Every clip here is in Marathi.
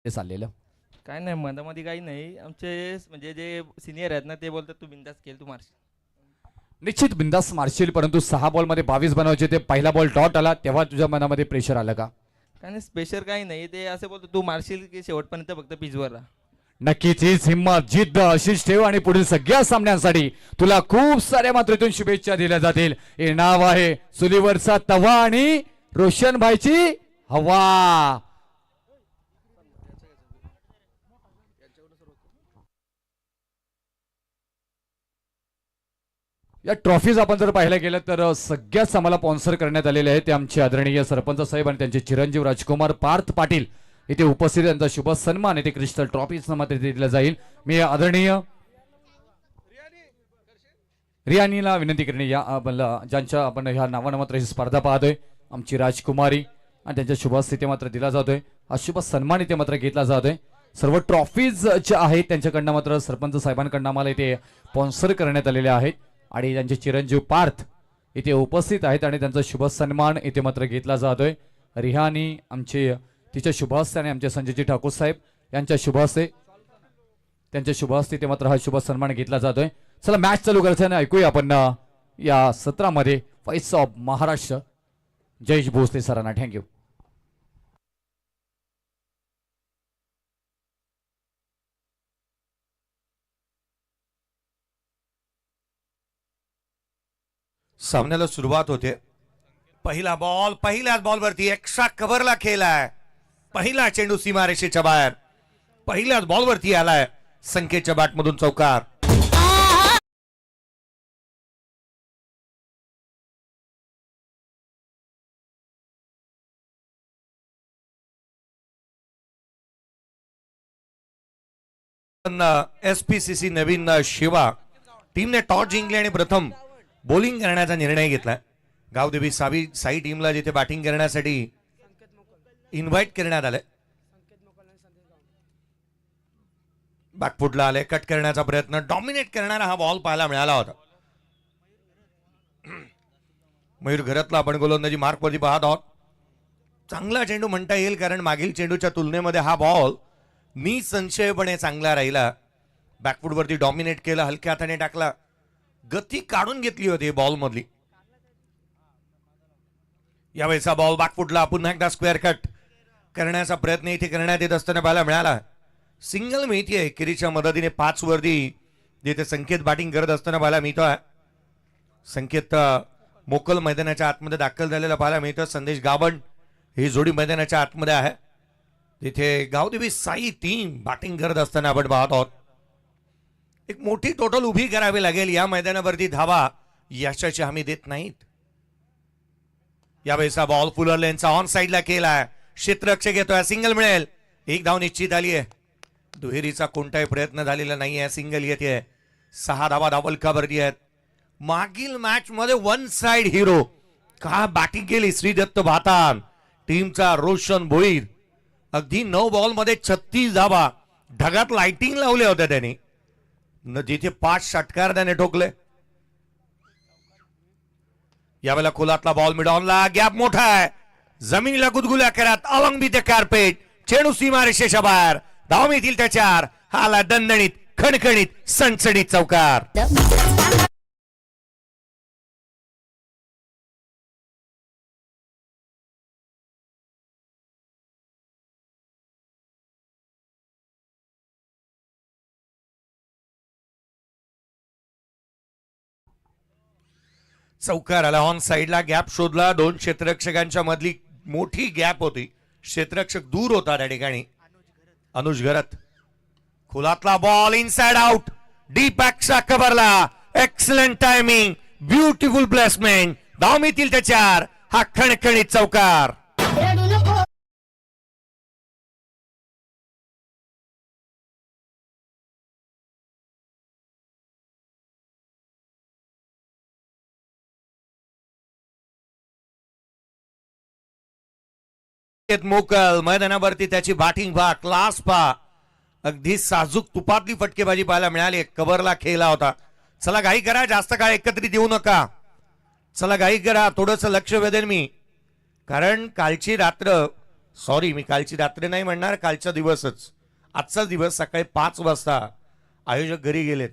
चाललेलं? काय नाही, मधामध्ये काही नाही. आमचे म्हणजे जे सिनियर आहेत ना, ते बोलतात तू बिंदास खेळ, तू मारशील. निश्चित बिंदास मारशील, परंतु 6 बॉलमध्ये 22 बनवायचे. ते पहिला बॉल डॉट आला तेव्हा तुझ्या मनामध्ये प्रेशर आलं का? काय नाही, स्पेशल काही नाही. ते असे बोलतो तू मारशील की शेवटपर्यंत फक्त पिचवर राहा. नक्कीच हीच हिंमत जिद्द अशीच ठेव आणि पुढील सगळ्या सामन्यांसाठी तुला खूप साऱ्या मात्रेतून शुभेच्छा दिल्या जातील. हे नाव आहे चुलीवरचा तवा आणि रोशन भाईची हवा. या ट्रॉफीज आपण जर पाहायला गेलं तर सगळ्याच आम्हाला स्पॉन्सर करण्यात आलेले आहेत. ते आमचे आदरणीय सरपंच साहेब आणि त्यांचे चिरंजीव राजकुमार पार्थ पाटील इथे उपस्थित. त्यांचा शुभ सन्मान इथे क्रिस्टल ट्रॉफीज मात्र दिला जाईल. मी आदरणीय रियानीला विनंती करणे या ज्यांच्या आपण ह्या नावानं मात्र ही स्पर्धा पाहतोय, आमची राजकुमारी आणि त्यांच्या शुभस्थिती मात्र दिला जातोय. हा शुभ सन्मान इथे मात्र घेतला जातोय. सर्व ट्रॉफीज ज्या आहेत त्यांच्याकडनं मात्र सरपंच साहेबांकडनं आम्हाला इथे स्पॉन्सर करण्यात आलेले आहेत आणि त्यांचे चिरंजीव पार्थ इथे उपस्थित आहेत आणि त्यांचा शुभ सन्मान इथे मात्र घेतला जातोय. रिहानी आमचे तिच्या शुभ हस्ते आणि आमचे संजयजी ठाकूर साहेब यांच्या शुभ हस्ते त्यांच्या शुभ हस्ते इथे मात्र हा शुभ सन्मान घेतला जातोय. चला मॅच चालू करायचं ऐकूया आपण या सत्रामध्ये व्हॉइस ऑफ महाराष्ट्र जयेश भोसले सरांना. थँक्यू. सामन्याला सुरुवात होते. पहिला बॉल पहिल्याच बॉलवरती एक्स्ट्रा कव्हरला खेळलाय. पहिला चेंडू सीमारेषेच्या बाहेर पहिल्याच बॉलवरती आलाय. संकेतच्या बॅटमधून चौकार. SPCC नवीन शिवा टीमने टॉस जिंकले आणि प्रथम बॉलिंग करण्याचा निर्णय घेतलाय. गावदेवी साई टीमला जिथे बॅटिंग करण्यासाठी इन्व्हाइट करण्यात आलंय. बॅकफुटला आले. कट करण्याचा प्रयत्न. डॉमिनेट करणारा हा बॉल पाहायला मिळाला होता. मयूर घरातला आपण गोलंदाजी मार्कवरती पाहत आहोत. चांगला चेंडू म्हणता येईल कारण मागील चेंडूच्या तुलनेमध्ये हा बॉल निसंशयपणे चांगला राहिला. बॅकफुटवरती डॉमिनेट केलं. हलक्या हाताने टाकला. गती काढून घेतली होती बॉल मधली. यावेळेचा बॉल बॅकफुटला. पुन्हा एकदा स्क्वेअर कट करण्याचा प्रयत्न इथे करण्यात येत असताना पाहायला मिळाला. सिंगल मिळतीये किरीच्या मदतीने 5 वरती जिथे संकेत बॅटिंग करत असताना पाहायला मिळतोय. संकेत मोकल मैदानाच्या आतमध्ये दाखल झालेला पाहायला मिळतं. संदेश गावंड ही जोडी मैदानाच्या आतमध्ये आहे. तिथे गावदेवी साई टीम बॅटिंग करत असताना आपण पाहत आहोत. एक मोठी टोटल उभी करावी लागेल. या मैदानावरती धावा यशाची हमी देत नाहीत. यावेळेचा बॉल फुलर लेनचा ऑन साइडला केलाय. क्षेत्ररक्षक येतोय. सिंगल मिळेल. एक धाव निश्चित आली आहे. दुहेरीचा कोणताही प्रयत्न झालेला नाहीये. सिंगल येते. 6 धावा धावलकावरती आहेत. मागील मॅच मध्ये वन साइड हिरो का बॅटिंग केली श्रीदत्त भातान टीमचा रोशन भोईर. अगदी 9 बॉल मध्ये 36 धावा. ढगात लाइटिंग लावल्या होत्या त्यांनी. जिथे 5 षटकार त्याने ठोकले. यावेळेला खोलातला बॉल मिडॉनला. गॅप मोठा आहे. जमिनीला गुदगुल्या करत अलॉंग विथ द कार्पेट. चेंडू सीमारेषेच्या बाहेर. धाव मिळतील त्याच्यावर. हाला दणदणीत खणखणीत सणसणीत चौकार. चौकार आला. ऑन साइडला गॅप शोधला. 2 क्षेत्ररक्षकांच्या मधली मोठी गॅप होती. क्षेत्ररक्षक दूर होता त्या ठिकाणी. अनुज घरत. खोलातला ball inside out. Deep extra कव्हरला. Excellent timing. Beautiful placement. धाव मिळतील त्याच्यावर. हा खणखणीत चौकार. मोकल मैदानावरती त्याची बॅटिंग पहा. क्लास पहा. अगदी साजूक तुपातली फटकेबाजी पाहायला मिळाली. कव्हरला खेळला होता. चला घाई करा. जास्त काळ एकत्रित येऊ नका. चला घाई करा. थोडंसं लक्ष वेधेन मी कारण कालची रात्र सॉरी, मी कालची रात्री नाही म्हणणार, कालचा दिवसच. आजचा दिवस सकाळी 5 वाजता आयोजक घरी गेलेत.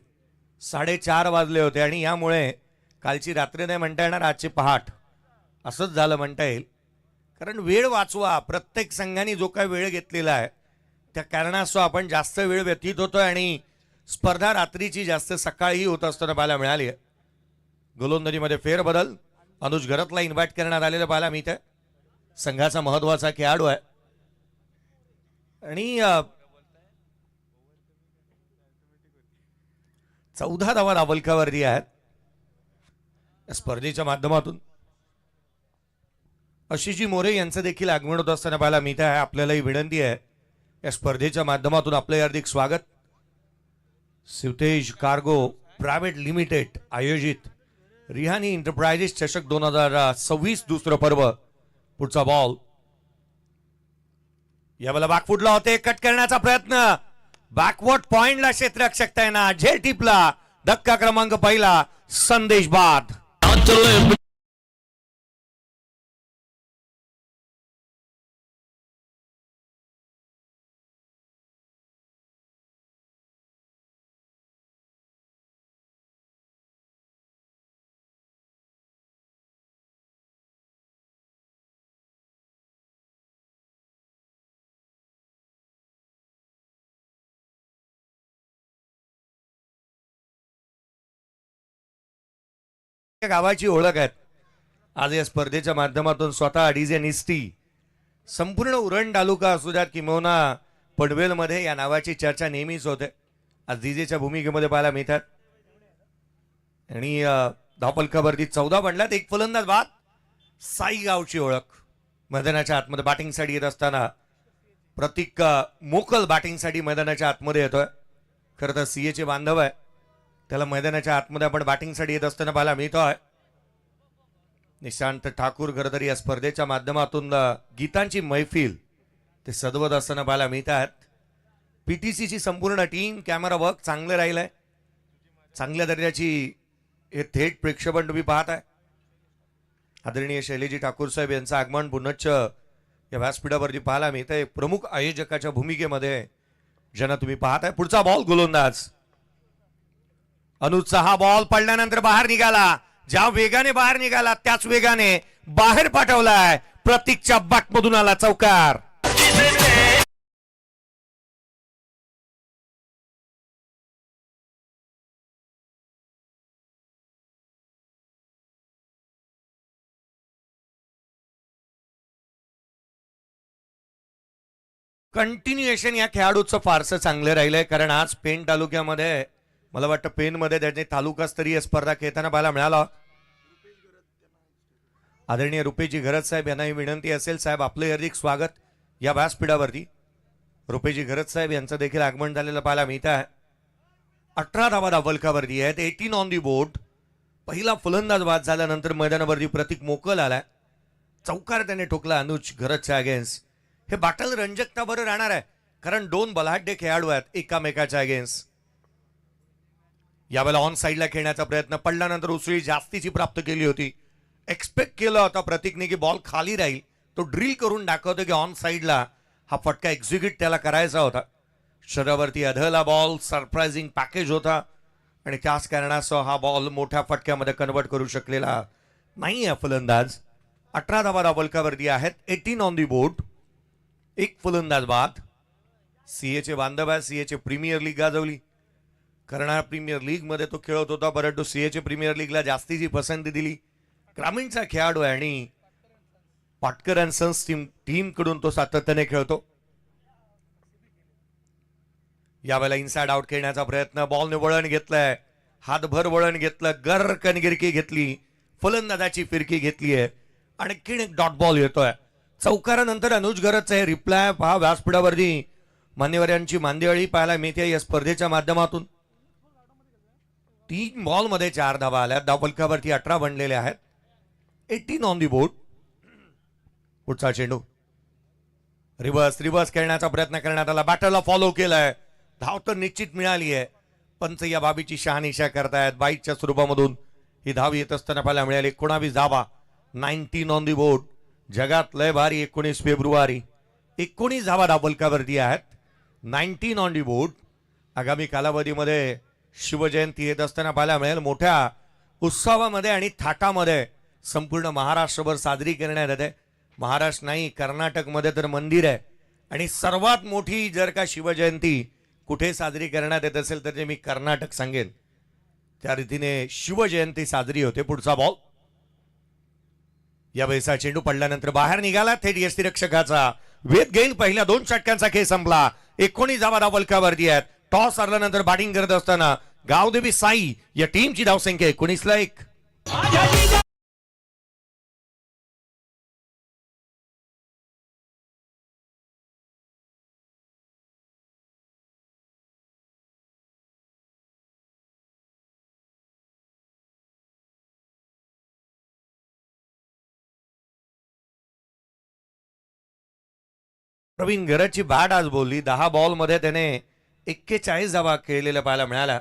4:30 वाजले होते आणि यामुळे कालची रात्री नाही म्हणता येणार, आजची पहाट असंच झालं म्हणता येईल. कारण वेळ वाचवा, प्रत्येक संघाने जो काय वेळ घेतलेला आहे त्या कारणास्तव आपण जास्त वेळ व्यतीत होतोय आणि स्पर्धा रात्रीची जास्त सकाळी होत असताना पाहायला मिळाली आहे. गोलंदाजीमध्ये फेरबदल, अनुज घरतला इन्व्हाइट करण्यात आलेलं पाहायला मिळत आहे. संघाचा महत्वाचा खेळाडू आहे आणि 14 धावा दाबलकावरती आहेत या स्पर्धेच्या माध्यमातून. आशिषजी मोरे यांचं देखील आगमन होत असताना पाहायला मिळत आहे. आपल्यालाही विनंती आहे, या स्पर्धेच्या माध्यमातून आपलं हार्दिक स्वागत. शिवतेज कार्गो प्रायव्हेट लिमिटेड आयोजित रिहानी एंटरप्राइजेस चषक 2026 दुसरं पर्व. पुढचा बॉल यावेळेला बॅकफुटला होते, कट करण्याचा प्रयत्न, बॅकवर्ड पॉइंटला क्षेत्ररक्षक तैनात, झेल टिपला, धक्का क्रमांक पहिला, संदेश बाद. गावाची ओळख आहे. आज या स्पर्धेच्या माध्यमातून स्वतः डीजे निस्ती, संपूर्ण उरण तालुका असू द्यात किंवा पनवेलमध्ये या नावाची चर्चा नेहमीच होते. आज डीजेच्या भूमिकेमध्ये पाहायला मिळतात आणि धावपलकावरती 14 बनल्यात. एक फलंदाज बाद. साई गावची ओळख मैदानाच्या आतमध्ये बॅटिंगसाठी येत असताना प्रतीक मोकल बॅटिंगसाठी मैदानाच्या आतमध्ये येतोय. खरं तर सीएचे बांधव आहे, त्याला मैदानाच्या आतमध्ये आपण बॅटिंगसाठी येत असताना पाहायला मिळतोय. निशांत ठाकूर खरं तर या स्पर्धेच्या माध्यमातून गीतांची मैफिल ते सजवत असताना पाहायला मिळत आहेत. पीटीसीची संपूर्ण टीम, कॅमेरा वर्क चांगलं राहिलंय, चांगल्या दर्जाची हे थेट प्रेक्षेपण तुम्ही पाहत आहे. आदरणीय शैलेजी ठाकूर साहेब यांचं आगमन पुनश्च या व्यासपीठावरती पाहायला मिळतंय. प्रमुख आयोजकाच्या भूमिकेमध्ये ज्यांना तुम्ही पाहताय. पुढचा बॉल गोलंदाज अनुजचा हा बॉल पडल्यानंतर बाहेर निघाला. ज्या वेगाने बाहेर निघाला त्याच वेगाने बाहेर पाठवलाय. प्रतीकच्या बॅटमधून आला चौकार. कंटिन्युएशन या खेळाडूचं फारसं चांगलं राहिलंय. कारण आज पेण तालुक्यामध्ये, मला वाटतं पेणमध्ये त्याने तालुकास्तरीय स्पर्धा खेळताना पाहायला मिळाला. आदरणीय रुपेजी घरत साहेब यांनाही विनंती असेल, साहेब आपलं हार्दिक स्वागत या व्यासपीठावरती. रुपेजी घरत साहेब यांचं देखील आगमन झालेलं पाहायला मिळत आहे. 18 धावा दाबलकावरती आहेत, 18 ऑन दी बोर्ड. पहिला फलंदाज बाद झाल्यानंतर मैदानावरती प्रतीक मोकल आलाय. चौकार त्याने ठोकला अनुज घरतच्या अगेन्स्ट. हे बॅटल रंजकता बरं राहणार आहे, कारण दोन बलाढ्य खेळाडू आहेत एकामेकाच्या अगेन्स्ट. यावेळेला ऑन साईडला खेळण्याचा प्रयत्न, पडल्यानंतर उसळी जास्तीची प्राप्त केली होती. एक्सपेक्ट केलं होता प्रतीकने की बॉल खाली राहील, तो ड्रिल करून दाखवतो की ऑन साईडला हा फटका एक्झिक्यूट त्याला करायचा होता. शरीरावरती अधला बॉल, सरप्राइझिंग पॅकेज होता आणि त्याच कारणासह हा बॉल मोठ्या फटक्यामध्ये कन्वर्ट करू शकलेला नाही आहे फलंदाज. 18 धावा दाबलकावरती आहेत, 18 ऑन दी बोर्ड. एक फलंदाज बाद. सीएचे बांधव आहे, सीएचे प्रीमियर लीग गाजवली. कर्नाटक प्रीमियर लीग मध्ये तो खेळत होता, परंतु सीएचे प्रीमियर लीगला जास्तीची पसंती दिली. ग्रामीणचा खेळाडू आहे आणि पाटकर अँड सन्स टीम कडून तो सातत्याने खेळतो. यावेळेला इनसाइड आउट खेळण्याचा प्रयत्न, बॉलने वळण घेतलंय, हातभर वळण घेतलं, गर्रकन गिरकी घेतली, फलंदाजाची फिरकी घेतली आहे आणि आणखीन एक डॉट बॉल येतोय. चौकारानंतर अनुज घरतचा हे रिप्लाय पहा व्यासपीठावरती मान्यवरांची मांदियाळी पाहायला मिळते या स्पर्धेच्या माध्यमातून. 3 बॉल मध्ये 4 धावा आल्या, धावफलकावरती 18 बनलेले आहेत, 18 ऑन दी बोर्ड. पुढचा चेंडू रिव्हर्स खेळण्याचा प्रयत्न करण्यात आला, बॅटरला फॉलो केलाय, धाव तर निश्चित मिळाली आहे. पंच या बाबीची शहानिशा करतायत. बाईटच्या स्वरूपामधून ही धाव येत असताना पाहायला मिळाली. 19 धावा, 19 ऑन दी बोर्ड. जगात लय भारी 19 फेब्रुवारी 19 धावा धावफलकावरती आहेत. 19 ऑन दी बोर्ड. आगामी कालावधीमध्ये शिवजयंती येत असताना पाहायला मिळेल. मोठ्या उत्सवामध्ये आणि थाटामध्ये संपूर्ण महाराष्ट्रभर साजरी करण्यात येते. महाराष्ट्र नाही, कर्नाटकमध्ये तर मंदिर आहे. आणि सर्वात मोठी जर का शिवजयंती कुठे साजरी करण्यात येत असेल तर ते मी कर्नाटक सांगेन. त्या रीतीने शिवजयंती साजरी होते. पुढचा बॉल. या वेळेचा चेंडू पडल्यानंतर बाहेर निघाला. थेट यष्टीरक्षकाचा वेध घेईल. पहिल्या 2 षटकांचा खेळ संपला. 19 धावा धावफलकावरती आहेत. टॉस हरल्यानंतर बॅटिंग करत असताना गावदेवी साई या टीमची धावसंख्या 19-1. प्रवीण गरजची बॅट आज बोलली. 10 बॉल मध्ये त्याने 41 धावा खेळलेल्या पाहायला मिळाल्या.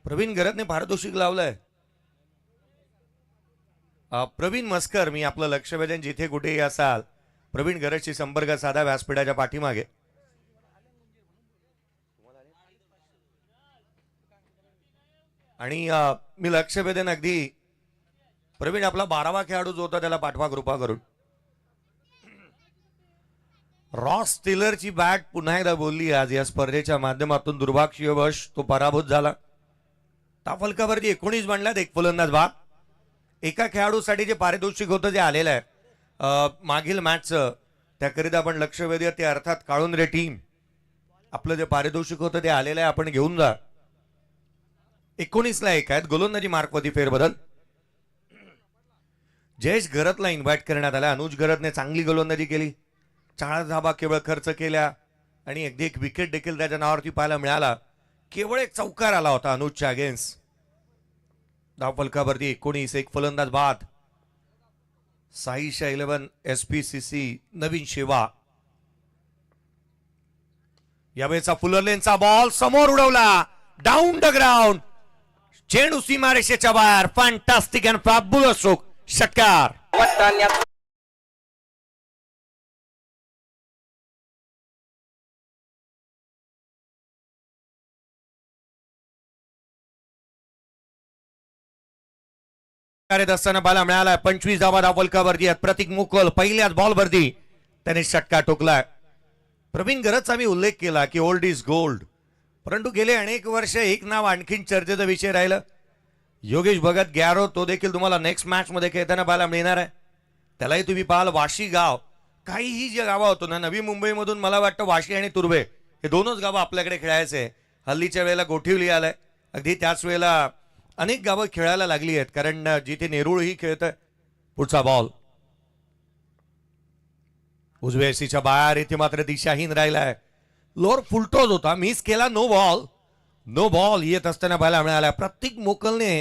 प्रवीण गरजने पारितोषिक लावलंय. प्रवीण मस्कर, मी आपलं लक्ष वेधेन जिथे कुठेही असाल. प्रवीण गरजशी संपर्क साधा व्यासपीठाच्या पाठीमागे. आणि मी लक्ष वेधेन अगदी प्रवीण आपला 12वा खेळाडू जो होता त्याला पाठवा कृपा करून. रॉस टेलरची बॅट पुन्हा एकदा बोलली आज या स्पर्धेच्या माध्यमातून. दुर्भाग्यवश तो पराभूत झाला. धावफलकावरती 19 बनल्यात. एक फलंदाज बाद. एका खेळाडूसाठी जे पारितोषिक होतं जे आलेलं आहे मागील मॅचचं, त्याकरिता आपण लक्ष वेधूया. ते अर्थात काळुंद्रे टीम आपलं जे पारितोषिक होतं ते आलेलं आहे. आपण घेऊन जा. 19ला 1 आहेत. गोलंदाजी मार्कवरती फेरबदल. जयेश गरतला इन्व्हाइट करण्यात आला. अनुज गरतने चांगली गोलंदाजी केली. 4 धावा केवळ खर्च केल्या आणि अगदी एक विकेट देखील त्याच्या नावावरती पाहायला मिळाला. केवळ एक चौकार आला होता अनुजच्या अगेन्स्ट. धावफलकावरती 19. एक फलंदाज बाद. साईशा 11 SPCC नवीन शेवा. यावेळेचा फुलरलेनचा बॉल समोर उडवला. Down the ground. चेंडू सीमारेषेच्या बाहेर. Fantastic and fabulous stroke. षटकार. करत असताना बाला मिळाला. 25 धावा धावफलकावरती आहेत. प्रतीक मुकल पहिल्याच बॉलवरती त्याने षटकार ठोकलाय. प्रवीण गरजचा मी उल्लेख केला की ओल्ड इज गोल्ड, परंतु गेले अनेक वर्ष एक नाव आणखीन चर्चेचा विषय राहिलं. योगेश भगत गॅरो, तो देखील तुम्हाला नेक्स्ट मॅच मध्ये खेळताना पाहायला मिळणार आहे. त्यालाही तुम्ही पाहाल. वाशी गाव, काहीही जे गावं होतो ना, नवी मुंबईमधून मला वाटतं वाशी आणि तुर्भे हे दोनच गावं आपल्याकडे खेळायचे. हल्लीच्या वेळेला गोठिवली आलाय. अगदी त्याच वेळेला अनेक गावं खेळायला लागली आहेत, कारण जिथे नेरुळही खेळतंय. पुढचा बॉल उजव्या एसीच्या बाहेर. इथे मात्र दिशाहीन राहिलाय. लोअर फुलटॉस होता, मिस केला. No ball. नो बॉल येत असताना पाहायला मिळाला. प्रत्येक मोकलने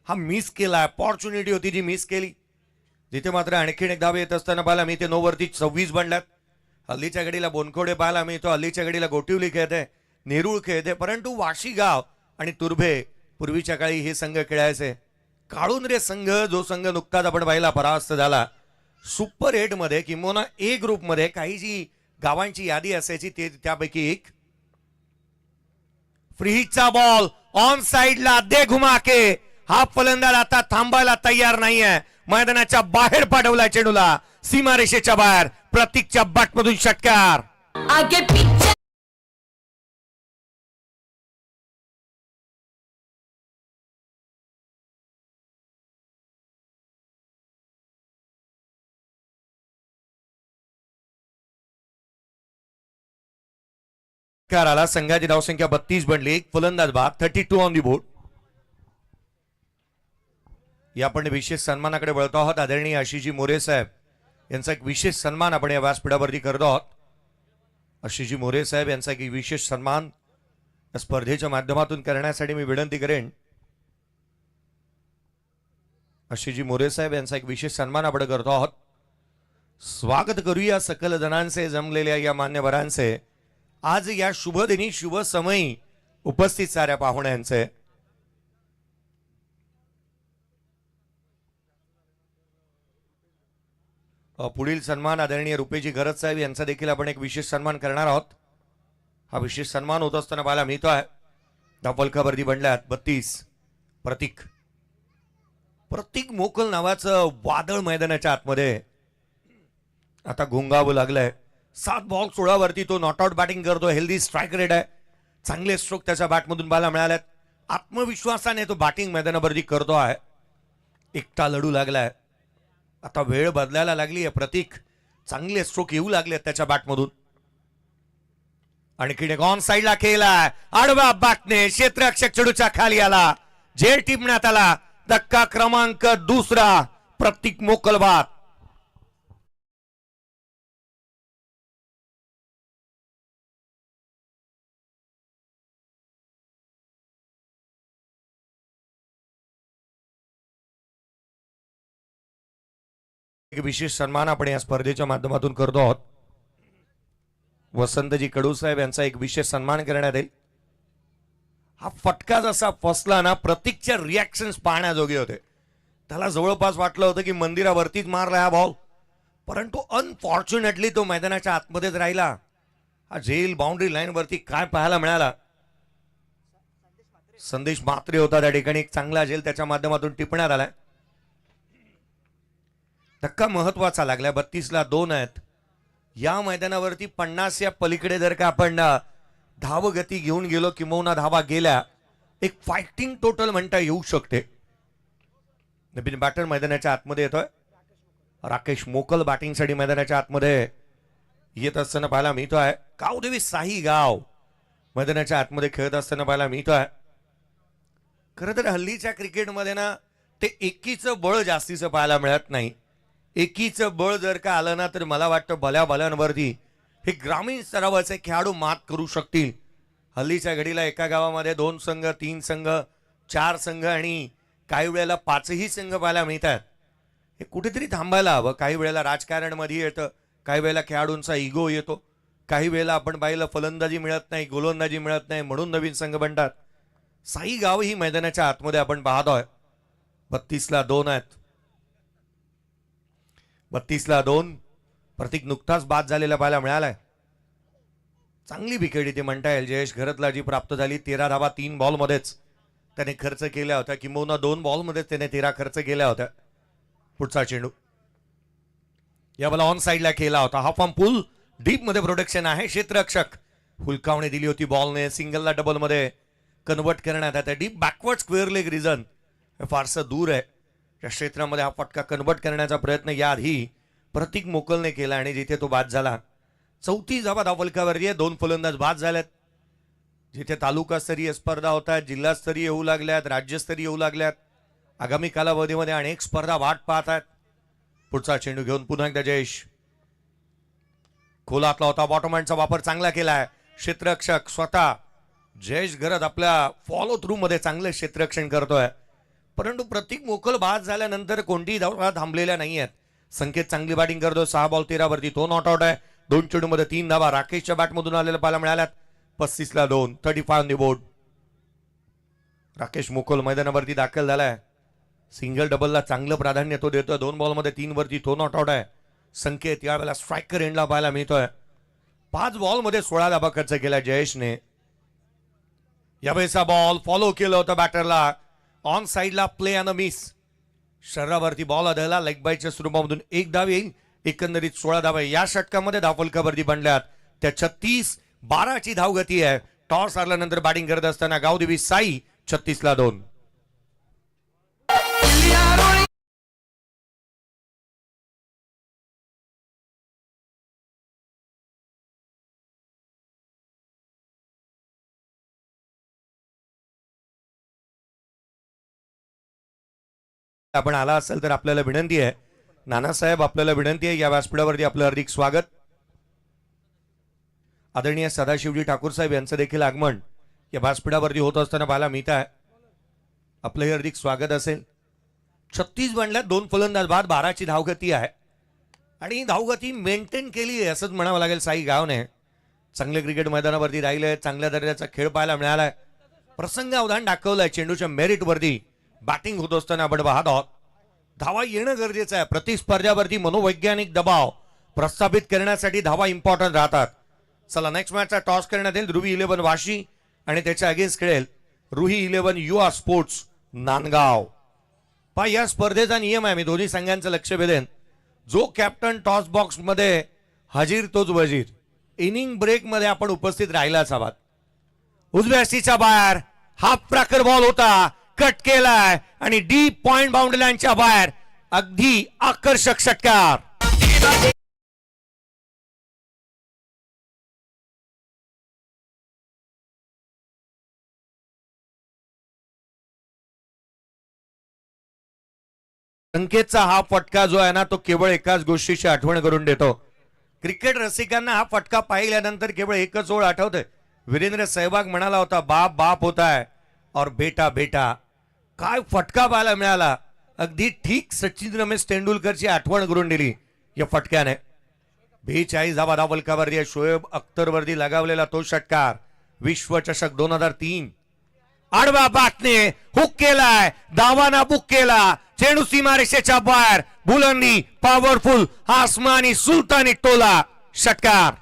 हा मिस केला. अपॉर्च्युनिटी होती जी मिस केली. जिथे मात्र आणखीन एक धाव येत असताना पाहायला मी ते 9 वरती 26 बनल्यात. हल्लीच्या घडीला बोनखोडे पाहायला मिळतो. हल्लीच्या घडीला गोटिवली खेळते, नेरुळ खेळते. परंतु वाशी गाव आणि तुर्भे पूर्वीच्या काळी हे संघ खेळायचे. काळुंद्रे संघ, जो संघ नुकताच आपण पाहिला परास्त झाला सुपर 8 मध्ये, किंवा ए ग्रुप मध्ये काही जी गावांची यादी असायची ते त्यापैकी एक. फ्रीचा बॉल ऑन साइडला दे घुमा के. हा फलंदाज आता थांबायला तयार नाहीये. मैदानाच्या बाहेर पाठवला चेंडूला. सीमारेषेच्या बाहेर. प्रतीकच्या बॅटमधून षटकार. आगे पीछे आला. संघाची धावसंख्या 32 बनली. एक फलंदाज बाद. 32 ऑन दी बोर्ड. या आपण विशेष सन्मानाकडे वळतो आहोत. आदरणीय आशिषजी मोरे साहेब यांचा एक विशेष सन्मान आपण या व्यासपीठावरती करतो आहोत. आशिषजी मोरे साहेब यांचा एक विशेष सन्मान या स्पर्धेच्या माध्यमातून करण्यासाठी मी विनंती करेन. आशिषजी मोरे साहेब यांचा एक विशेष सन्मान आपण करतो आहोत. स्वागत करूया सकल जणांचे, जमलेल्या या मान्यवरांचे, आज या शुभ दिनी शुभ समयी उपस्थित साऱ्या पाहुण्यांचे. पुढील सन्मान आदरणीय रुपेजी गरज साहेब यांचा देखील आपण एक विशेष सन्मान करणार आहोत. हा विशेष सन्मान होत असताना पाहायला मिळतोय. धावफलकावरती बनल्यात 32 प्रतीक मोकल नावाचं वादळ मैदानाच्या आतमध्ये आता घोंगावं लागलंय. 7 बॉल 16 वरती तो नॉट आउट बॅटिंग करतो. हेल्दी स्ट्राईक रेट आहे. चांगले स्ट्रोक त्याच्या बॅटमधून पाहायला मिळाल्यात. आत्मविश्वासाने तो बॅटिंग मैदानावरती करतो आहे. एकटा लढू लागलाय. आता वेळ बदलायला लागली आहे. प्रतीक चांगले स्ट्रोक येऊ लागले त्याच्या बॅटमधून. आणखी एक ऑन साइडला खेळला. आडवा बॅटने क्षेत्ररक्षक चेंडूच्या खाली आला. झेल टिपण्यात आला. धक्का क्रमांक 2 प्रतीक मोकल बाद. एक विशेष सन्मान आपण या स्पर्धेच्या माध्यमातून करतो आहोत. वसंतजी कडू साहेब यांचा एक विशेष सन्मान करण्यात येईल. हा फटका जसा फसला ना, प्रतीकच्या रिॲक्शन्स पाहण्याजोगे होते. त्याला जवळपास वाटलं होतं की मंदिरावरतीच मारला हा बॉल, परंतु अनफॉर्च्युनेटली तो मैदानाच्या आतमध्येच राहिला. हा झेल बाउंड्री लाईन वरती काय पाहायला मिळाला. संदेश मात्रे होता त्या ठिकाणी. एक चांगला झेल त्याच्या माध्यमातून टिपण्यात आलाय. धक्का महत्वाचा लागला. 32ला 2 आहेत. या मैदानावरती 50 या पलीकडे जर का आपण धावगती घेऊन गेलो, किंवा धावा गेल्या, एक फायटिंग टोटल म्हणता येऊ शकते. नवीन बॅटर मैदानाच्या आतमध्ये येतोय. राकेश मोकल बॅटिंगसाठी मैदानाच्या आतमध्ये येत असताना पाहायला मिळतोय. गावदेवी साई गाव मैदानाच्या आतमध्ये खेळत असताना पाहायला मिळतोय. खरं तर हल्लीच्या क्रिकेटमध्ये ना, ते एकीचं बळ जास्तीचं पाहायला मिळत नाही. एकीचं बळ जर का आलं ना, तर मला वाटतं भल्या भल्यांवरती हे ग्रामीण स्तरावरचे खेळाडू मात करू शकतील. हल्लीच्या घडीला एका गावामध्ये 2 संघ, 3 संघ, 4 संघ आणि काही वेळेला 5ही संघ पाहायला मिळतात. हे कुठेतरी थांबायला हवं. काही वेळेला राजकारण मध्ये येतं, काही वेळेला खेळाडूंचा इगो येतो, काही वेळेला आपण पाहिलं फलंदाजी मिळत नाही, गोलंदाजी मिळत नाही, म्हणून नवीन संघ बनतात. साई गाव ही मैदानाच्या आतमध्ये आपण पाहतोय. 32ला 2 आहेत. 32ला 2. प्रतीक नुकताच बाद झालेला पाहायला मिळालाय. चांगली विकेट इथे म्हणता येईल. जयेश घरतला जी प्राप्त झाली. 13 धावा 3 बॉलमध्येच त्याने खर्च केल्या होत्या, किंवा 2 बॉलमध्येच त्याने 13 खर्च केल्या होत्या. पुढचा चेंडू या बॉल ऑन साइडला केला होता. हा फॉर्म पुल डीप मध्ये प्रोटेक्शन आहे. क्षेत्ररक्षक हुलकावणी दिली होती बॉलने. सिंगलला डबल मध्ये कन्वर्ट करण्यात आता. Deep backward square leg reason फारसं दूर आहे. या क्षेत्रामध्ये हा फटका कन्वर्ट करण्याचा प्रयत्न याआधी प्रतीक मोकलने केला आणि जिथे तो बाद झाला. 34 धावा धावफलकावरती आहे. 2 फलंदाज बाद झालेत. जिथे तालुकास्तरीय स्पर्धा होतात, जिल्हास्तरीय येऊ लागल्यात, राज्यस्तरीय येऊ लागल्यात, आगामी कालावधीमध्ये अनेक स्पर्धा वाट पाहत आहेत. पुढचा चेंडू घेऊन पुन्हा एकदा जयेश. खोलातला होता. बॉटमहँडचा वापर चांगला केलाय. क्षेत्ररक्षक स्वतः जयेश घरत आपल्या फॉलो थ्रू मध्ये चांगले क्षेत्ररक्षण करतोय, परंतु प्रतीक मोकल बाद झाल्यानंतर कोणतीही धावा थांबलेल्या नाही आहेत. संकेत चांगली बॅटिंग करतो. 6 बॉल 13 वरती तो नॉट आउट आहे. 2 चेंडूमध्ये 3 धावा राकेशच्या बॅटमधून आलेल्या पाहायला मिळाल्यात. 35ला 2. 35 ऑन दी बोर्ड. राकेश मोकल मैदानावरती दाखल झालाय. सिंगल डबलला चांगलं प्राधान्य तो देतोय. 2 बॉलमध्ये 3 वरती तो नॉट आउट आहे. संकेत यावेळेला स्ट्रायकर एंडला पाहायला मिळतोय. 5 बॉलमध्ये 16 धावा खर्च केला जयेशने. यावेळेचा बॉल फॉलो केलं होतं बॅटरला. ऑन साइडला प्ले अँड मिस. शरीरावरती बॉल आदळला. लेग बाईटच्या स्वरूपामधून 1 धाव येईल. एकंदरीत 16 धावा या षटकामध्ये धावफलकावरती बनल्यात. त्या 36-12ची धावगती आहे. टॉस आल्यानंतर बॅटिंग करत असताना गावदेवी साई 36ला 2. आपण आला असेल तर आपल्याला विनंती आहे, नानासाहेब आपल्याला विनंती आहे, या व्यासपीठावरती आपलं हार्दिक स्वागत. आदरणीय सदाशिवजी ठाकूर साहेब यांचं देखील आगमन या व्यासपीठावरती होत असताना पाहायला मिळत आहे. आपलंही हार्दिक स्वागत असेल. 36 बनल्यात. 2 फलंदाज बाद. 12ची धावगती आहे आणि धावगती मेंटेन केली आहे असंच म्हणावं लागेल साई गावने. चांगले क्रिकेट मैदानावरती राहिले. चांगल्या दर्जाचा खेळ पाहायला मिळालाय. प्रसंग अवधान दाखवलंय. चेंडूच्या मेरिट वरती बॅटिंग होत असताना आपण पाहत आहोत. धावा येणं गरजेचं आहे. प्रतिस्पर्ध्यावरती मनोवैज्ञानिक दबाव प्रस्थापित करण्यासाठी धावा इम्पॉर्टंट राहतात. चला नेक्स्ट मॅचचा टॉस करण्यात येईल. रुही 11 वाशी आणि त्याच्या अगेन्स्ट खेळेल रुही 11 युवा स्पोर्ट्स नांदगाव. पहा या स्पर्धेचा नियम आहे, मी दोन्ही संघांचं लक्ष वेधेन. जो कॅप्टन टॉस बॉक्स मध्ये हजीर तोच वजीर. इनिंग ब्रेक मध्ये आपण उपस्थित राहिलाच हवात. उजव्या हस्तीच्या बाहेर हा प्रखर बॉल होता, कट केलाय आणि डीप पॉइंट बाउंड्री लाईनच्या बाहेर अगदी आकर्षक षटकार. संकेतचा हा फटका जो आहे ना तो केवळ एकाच गोष्टीची आठवण करून देतो. क्रिकेट रसिकांना हा फटका पाहिल्यानंतर केवळ एकच ओळ आठवते. वीरेंद्र सहवाग म्हणाला होता, बाप बाप होता है और बेटा बेटा. काय फटका पाहायला मिळाला. अगदी ठीक सचिन रमेश तेंडुलकरची आठवण करून दिली या फटक्याने. 42 धावा धावलकावरती शोएब अख्तरवरती लगावलेला तो षटकार. विश्वचषक 2003 आडवा बाटने हुक केलाय, धावाना बुक केला. चेंडू सीमारेषेच्या बाहेर, बुलंदी पॉवरफुल आसमानी सुलतानी टोला षटकार.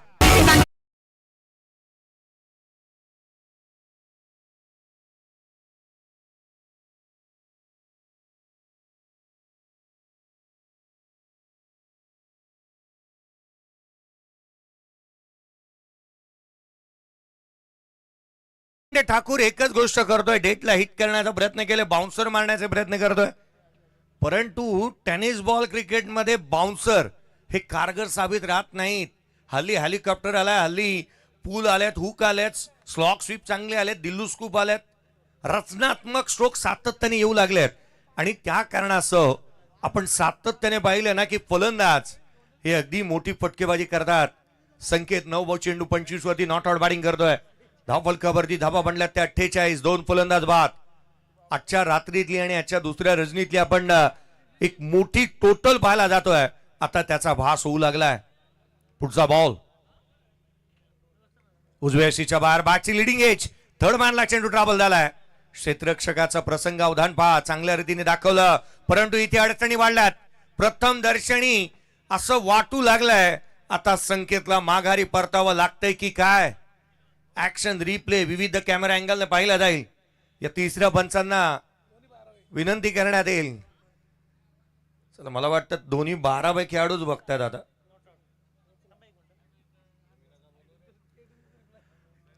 ठाकूर एकच गोष्ट करतोय, डेटला हिट करण्याचा प्रयत्न केले, बाउन्सर मारण्याचे प्रयत्न करतोय. परंतु टेनिस बॉल क्रिकेटमध्ये बाउन्सर हे कारगर साबित राहत नाहीत. हल्ली हेलिकॉप्टर आलाय, हल्ली पूल आल्यात, हुक आल्यात, स्लॉक स्वीप चांगले आलेत, दिल्लू स्कूप आल्यात. रचनात्मक स्ट्रोक सातत्याने येऊ लागलेत आणि त्या कारणासह आपण सातत्याने पाहिले ना की फलंदाज हे अगदी मोठी फटकेबाजी करतात. संकेत 9 चेंडू 25 वरती नॉट आउट बॅटिंग करतोय. धावफलकावरती धावा बनल्यात त्या 48. 2 फलंदाज बाद. आजच्या रात्रीतली आणि आजच्या दुसऱ्या रजनीतली आपण एक मोठी टोटल पाहायला जातोय. आता त्याचा भास होऊ लागलाय. पुढचा बॉल उजव्या हस्तीच्या बाहेर, बॅटची लिडिंग एज. थर्ड मॅनला चेंडू ट्रॅव्हल झालाय. क्षेत्ररक्षकाचा प्रसंग अवधान पहा, चांगल्या रीतीने दाखवलं, परंतु इथे अडचणी वाढल्यात. प्रथम दर्शनी असं वाटू लागलंय आता संकेतला माघारी परतावं लागतंय की काय. ऍक्शन रिप्ले विविध कॅमेरा अँगलने पाहिला जाईल. या तिसऱ्या पंचांना विनंती करण्यात येईल. चला मला वाटतं दोन्ही 12 पैकी खेळाडूच बघतात आता.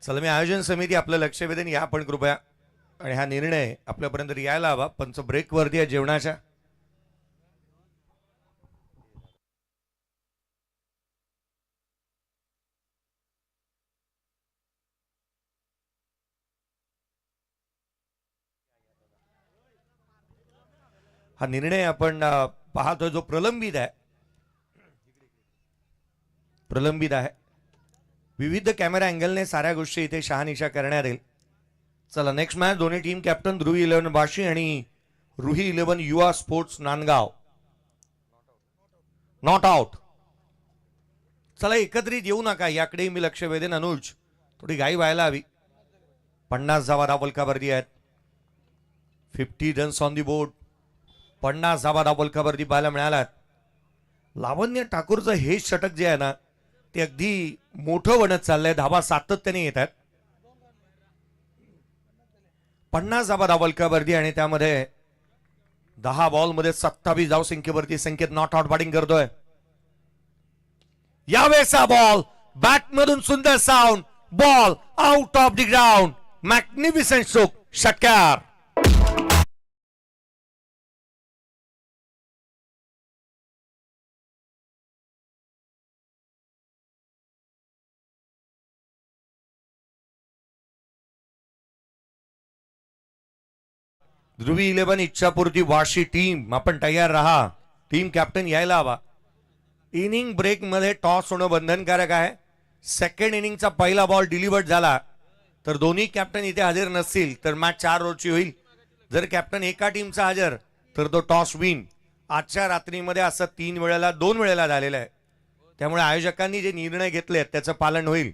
चला मी आयोजन समिती आपलं लक्ष वेधेन या आपण कृपया, आणि हा निर्णय आपल्यापर्यंत यायला हवा. पंच ब्रेक वरती आहे जेवणाच्या. हा निर्णय आपण पाहतोय जो प्रलंबित आहे. विविध कॅमेरा अँगलने साऱ्या गोष्टी इथे शहानिशा करण्यात येईल. चला नेक्स्ट मॅच दोन्ही टीम कॅप्टन रुही 11 वाशी आणि Ruhi 11 Yuva sports Nandgaon. Not out. चला एकत्रित येऊ नका याकडे मी लक्ष वेधेन. अनुज थोडी घाई व्हायला हवी. 50 धावा धावलकावरती आहेत. 50 रन्स ऑन दी बोर्ड. 50 धावा धावलकावरती पाहायला मिळाल्यात. लावण्य ठाकूरचं हे षटक जे आहे ना ते अगदी मोठं बनत चाललंय. धावा सातत्याने येत आहेत. 50 धावा धावलकावरती आणि त्यामध्ये 10 बॉल मध्ये 27 धाव संख्येवरती संकेत नॉट आउट बॅटिंग करतोय. यावेळेचा बॉल बॅट मधून सुंदर sound, ball out of the ground. Magnificent stroke षटकार. ध्रुवी 11 इच्छापूर्ती वाशी टीम आपण तयार राहा. टीम कॅप्टन यायला हवा. इनिंग ब्रेक मध्ये टॉस होणं बंधनकारक आहे. सेकंड इनिंगचा पहिला बॉल डिलिव्हर्ड झाला तर दोन्ही कॅप्टन इथे हजर नसतील तर मॅच 4 ओव्हरची होईल. जर कॅप्टन एका टीमचा हजर तर तो टॉस विन. आजच्या रात्रीमध्ये असं 2 वेळेला झालेलं आहे. त्यामुळे आयोजकांनी जे निर्णय घेतले त्याचं पालन होईल.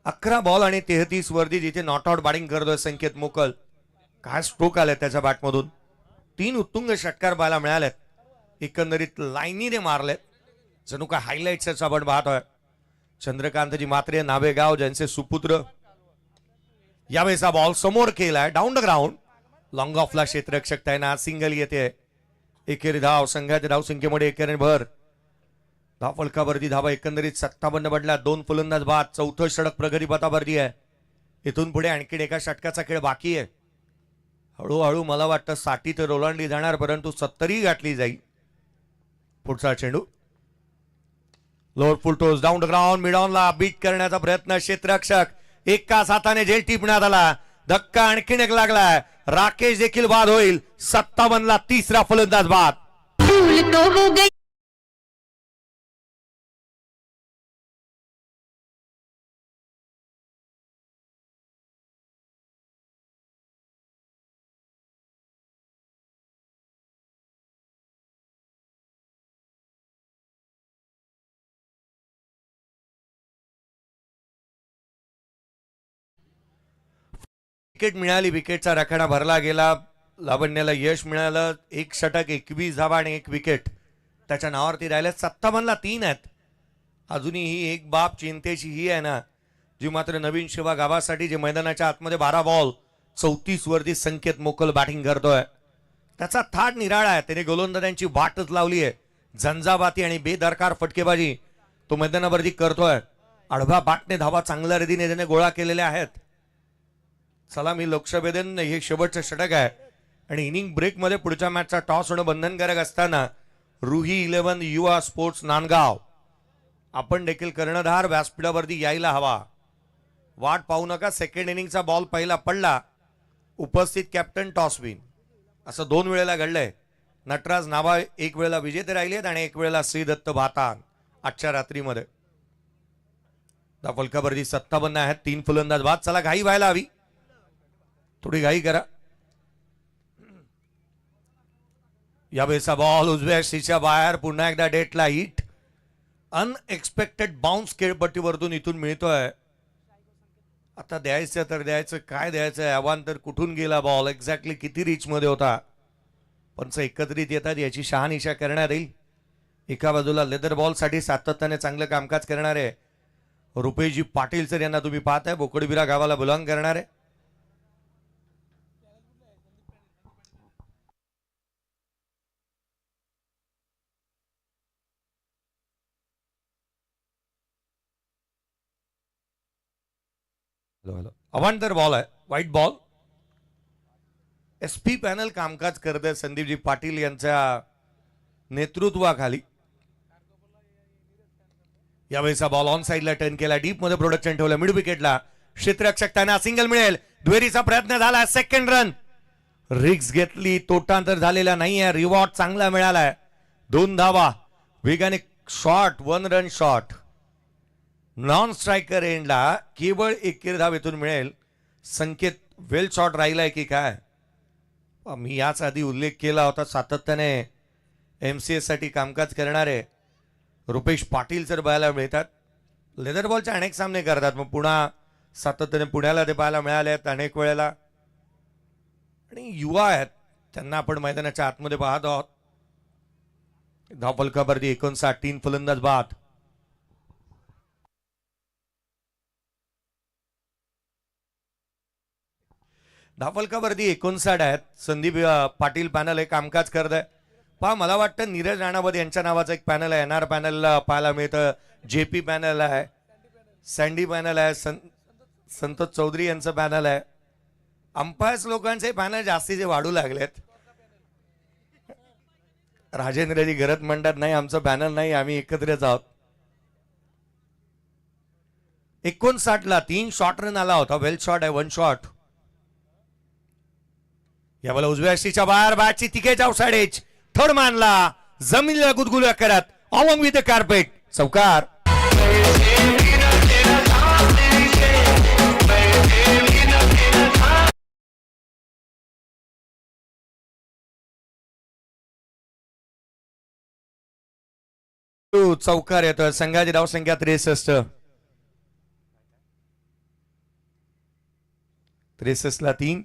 11 बॉल आणि 33 वरती जिथे नॉट आउट बॅटिंग करतोय संकेत मोकल. काय स्ट्रोक आले त्याच्या बॅटमधून. 3 उत्तुंग षटकार पाहायला मिळालेत. एकंदरीत लाईनीने मारलेत. जणू काय हायलाइट्स आपण पाहतोय. चंद्रकांतजी मात्रे नावेगाव ज्यांचे सुपुत्र. यावेळेचा बॉल समोर केलाय डाऊन द ग्राउंड. लॉंग ऑफला क्षेत्ररक्षक तैनात. सिंगल येते. एकेरी धाव संघाच्या धावसंख्येमध्ये एकेरी भर. धाव फलकावरती धावा एकंदरीत 57 बदला. 2 फलंदाज बाद. चौथं षटक प्रगतीपथावरती आहे. इथून पुढे आणखीन एका षटकाचा खेळ बाकी आहे. हळूहळू मला वाटतं 60 तर ओलांडली जाणार परंतु 70 गाठली जाईल. पुढचा चेंडू lower full toss down the ground. Mid ऑनला बीट करण्याचा प्रयत्न. क्षेत्ररक्षक एकाच हाताने झेल टिपण्यात आला. धक्का आणखीन एक लागलाय. राकेश देखील बाद होईल. 57 ला तिसरा फलंदाज बाद. विकेट मिळाली. विकेटचा रखाडा भरला गेला. लावण्याला यश मिळालं. 1 षटक 21 धावा आणि 1 विकेट त्याच्या नावावरती राहिले. 57 ला 3 आहेत. अजूनही ही एक बाब चिंतेची ही आहे ना जी मात्र नवीन शिवा गावासाठी जे मैदानाच्या आतमध्ये 12 बॉल 34 वरती संकेत मोकल बॅटिंग करतोय. त्याचा थाट निराळा आहे. त्याने गोलंदाजांची वाटच लावली आहे. झंझावाती आणि बेदरकार फटकेबाजी तो मैदानावरती करतोय. आडव्या बॅटने धावा चांगल्या रीतीने त्याने गोळा केलेल्या आहेत. चला मी लोकसभेदेन हे शेवटचं षटक आहे आणि इनिंग ब्रेक मध्ये पुढच्या मॅचचा टॉस होणं बंधनकारक असताना रुही 11 युवा स्पोर्ट्स नांदगाव आपण देखील कर्णधार व्यासपीठावरती यायला हवा. वाट पाहू नका. सेकंड इनिंगचा बॉल पहिला पडला. उपस्थित कॅप्टन टॉस विन असं 2 वेळेला घडलंय. नटराज नावा एक वेळेला विजेते राहिलेत आणि एक वेळेला श्रीदत्त भातान आजच्या रात्रीमध्ये. फलकावरती 57 आहेत. 3 फलंदाज बाद. चला घाई व्हायला हवी. थोडी घाई करा. यावेळेचा बॉल उजव्या शीच्या बाहेर. पुन्हा एकदा डेटला हिट. अनएक्सपेक्टेड बाउन्स खेळपट्टीवरतून इथून मिळतोय. आता द्यायचं तर द्यायचं. काय द्यायचं. अवांतर कुठून गेला बॉल. एक्झॅक्टली किती रीच मध्ये होता. पंच एकत्रित येतात याची शहानिशा करण्यात येईल. एका बाजूला लेदर बॉल साठी सातत्याने चांगलं कामकाज करणारे रुपेशजी पाटील सर यांना तुम्ही पाहताय. बोकडबिरा गावाला बिलॉंग करणारे. अवांतर बॉल आहे. White ball. एसपी पॅनल कामकाज करत आहे संदीपजी पाटील यांच्या नेतृत्वाखाली. यावेळेचा बॉल ऑन साइडला टर्न केला. डीप मध्ये प्रोडक्शन ठेवलं. मिड विकेटला क्षेत्ररक्षक त्यांना सिंगल मिळेल. दुहेरीचा प्रयत्न झाला. Second run. रिक्स घेतली. तोटांतर झालेला नाहीये. रिवॉर्ड चांगला मिळालाय. 2 धावा. वेगाने shot. 1 run shot. Non striker एंडला केवळ 1 धावेतून मिळेल. संकेत वेल शॉट राहिलाय की काय. मी याच आधी उल्लेख केला होता. सातत्याने MCS साठी कामकाज करणारे रुपेश पाटील सर पाहायला मिळतात. लेदर बॉलचे अनेक सामने करतात. मग पुन्हा सातत्याने पुण्याला ते पाहायला मिळाले आहेत अनेक वेळेला. आणि युवा आहेत त्यांना आपण मैदानाच्या आतमध्ये पाहत आहोत. धावफलकावरती 59. 3 फलंदाज बाद. धावफलकावरती 59 आहेत. संदीप पाटील पॅनल हे कामकाज करत आहे. पहा मला वाटतं नीरज राणावत यांच्या नावाचं एक पॅनल आहे. NR पॅनलला पाहायला मिळतं. JP पॅनल आहे. सँडी पॅनल आहे. संतोष चौधरी यांचं पॅनल आहे. अंपायर्स लोकांचे पॅनल जास्तीचे वाढू लागलेत. राजेंद्रजी घरात म्हणतात नाही आमचं पॅनल नाही आम्ही एकत्रच आहोत. 59 ला 3 शॉट रन आला होता. वेल शॉट आहे. 1 शॉट. यावेळेला उजव्या शीच्या बाहेर बॅटची तिकेट आउटसाइड एज. थर्ड मानला. जमिनीला गुदगुल्या करत ऑलॉंग विथ द कार्पेट. चौकार. चौकार येतोय. संघाची धावसंख्या 63. 63 ला 3.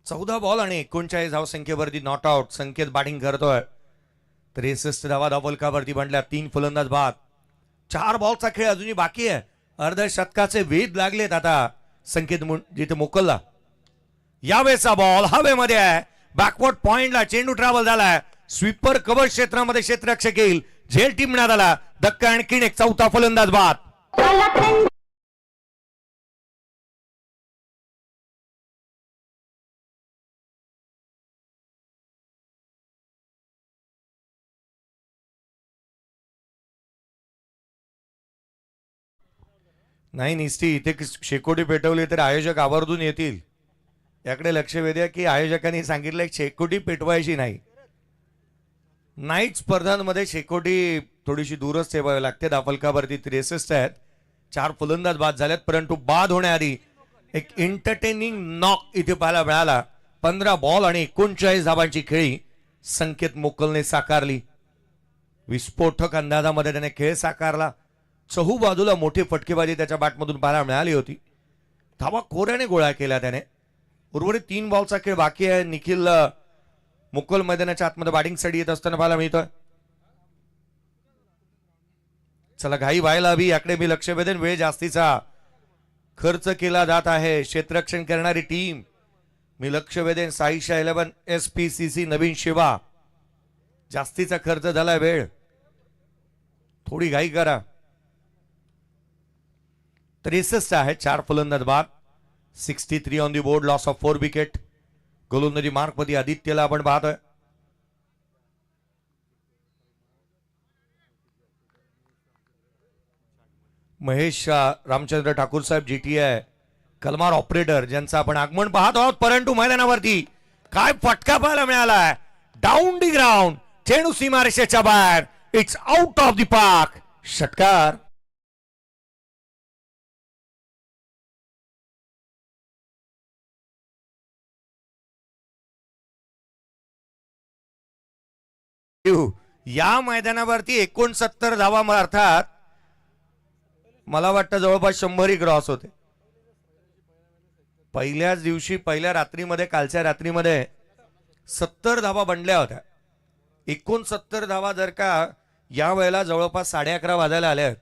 14 बॉल आणि 39 धावसंख्येवरती नॉट आउट. संकेत बॅटिंग करतोय. 63 धावा धावफलकावरती बनल्या. 3 फलंदाज बाद. 4 बॉलचा खेळ अजूनही बाकी आहे. अर्धशतकाचे वेध लागलेत आता संकेत जिथे मोकलला. यावेळेचा बॉल हवेमध्ये आहे. बॅकवर्ड पॉइंटला चेंडू ट्रॅव्हल झालाय. स्वीपर कव्हर क्षेत्रामध्ये क्षेत्ररक्षक येईल. झेल टीमण्यात आला. धक्का आणखीन एक 4था फलंदाज बाद. नाही निस्ती इथे शेकोटी पेटवली तर आयोजक आवर्जून येतील. याकडे लक्ष वेधूया की आयोजकांनी सांगितलं शेकोटी पेटवायची नाही. नाईट स्पर्धांमध्ये शेकोटी थोडीशी दूरच ठेवावी लागते. धावफलकावरती 63 आहेत. 4 फलंदाज बाद झालेत परंतु बाद होण्याआधी एक एंटरटेनिंग नॉक इथे पाहायला मिळाला. 15 बॉल आणि 39 धावांची खेळी संकेत मोकलने साकारली. विस्फोटक अंदाजामध्ये त्याने खेळ साकारला. चहू बाजूला मोठी फटकेबाजी त्याच्या बॅटमधून पाहायला मिळाली होती. धावा खोऱ्याने गोळा केला त्याने. उर्वरित 3 बॉलचा खेळ बाकी आहे. निखिल मुकुल मैदानाच्या आतमध्ये बॅटिंगसाठी येत असताना पाहायला मिळतोय. चला घाई व्हायला हवी याकडे मी लक्ष वेधेन. वेळ जास्तीचा खर्च केला जात आहे. क्षेत्ररक्षण करणारी टीम मी लक्ष वेधेन. साईशा 11 SPCC नवीन शिवा. जास्तीचा खर्च झाला. वेळ थोडी घाई करा. 63 आहे. 4 फलंदाज बाद. 63 on the board. Loss of 4 wicket. गोलंदाजी मार्कमध्ये आदित्यला आपण पाहतोय. महेश रामचंद्र ठाकूर साहेब GTI कलमार ऑपरेटर ज्यांचं आपण आगमन पाहत आहोत. परंतु मैदानावरती काय फटका पाहायला मिळालाय. Down the ground. चेंडू सीमारेषेच्या बाहेर. It's out of the park. षटकार. या मैदानावरती 69 धावा अर्थात मला वाटतं जवळपास 100 क्रॉस होते. पहिल्याच दिवशी पहिल्या रात्रीमध्ये कालच्या रात्रीमध्ये 70 धावा बनल्या होत्या. 69 धावा जर का या वेळेला जवळपास 11:30 वाजायला आल्या आहेत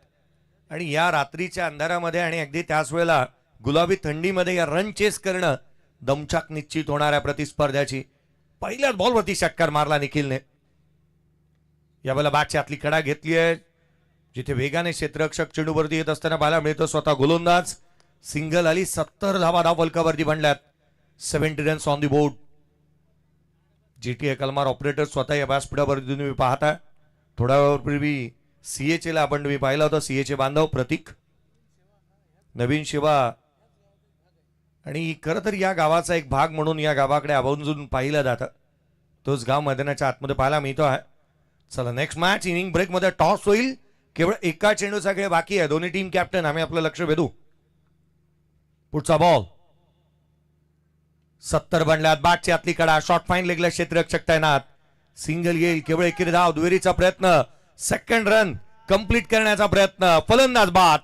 आणि या रात्रीच्या अंधारामध्ये आणि अगदी त्याच वेळेला गुलाबी थंडीमध्ये या रन चेस करणं दमछाक निश्चित होणाऱ्या प्रतिस्पर्ध्याची. पहिल्याच बॉलवरती षटकार मारला निखिलने. यावेळेला बॅटची आतली कडा घेतली आहे. जिथे वेगाने क्षेत्ररक्षक चेंडूवरती येत असताना पाहायला मिळतो. स्वतः गोलंदाज सिंगल आली. 70 धावा धावफलकावरती बनल्यात. 70 runs on the board. GTI Kalmar operator स्वतः या व्यासपीठावरती तुम्ही पाहता. थोड्या वेळापूर्वी CHA ला आपण तुम्ही पाहिला होता. CHA बांधव प्रतीक नवीन शिवा आणि खरं तर या गावाचा एक भाग म्हणून या गावाकडे आवर्जून पाहिलं जातं. तोच गाव मैदानाच्या आतमध्ये पाहायला मिळतो आहे. चला नेक्स्ट मॅच. इनिंग ब्रेक मध्ये टॉस होईल. केवळ एका चेंडूचा खेळ बाकी आहे. दोन्ही टीम कॅप्टन आम्ही आपलं लक्ष वेधू. पुढचा बॉल. 70 बनल्यात. बॅटची आतली कडा. शॉर्ट फाईन लेगला क्षेत्ररक्षक तैनात. सिंगल येईल. केवळ एकेरी धाव. दुहेरीचा प्रयत्न. सेकंड रन कंप्लीट करण्याचा प्रयत्न. फलंदाज बाद.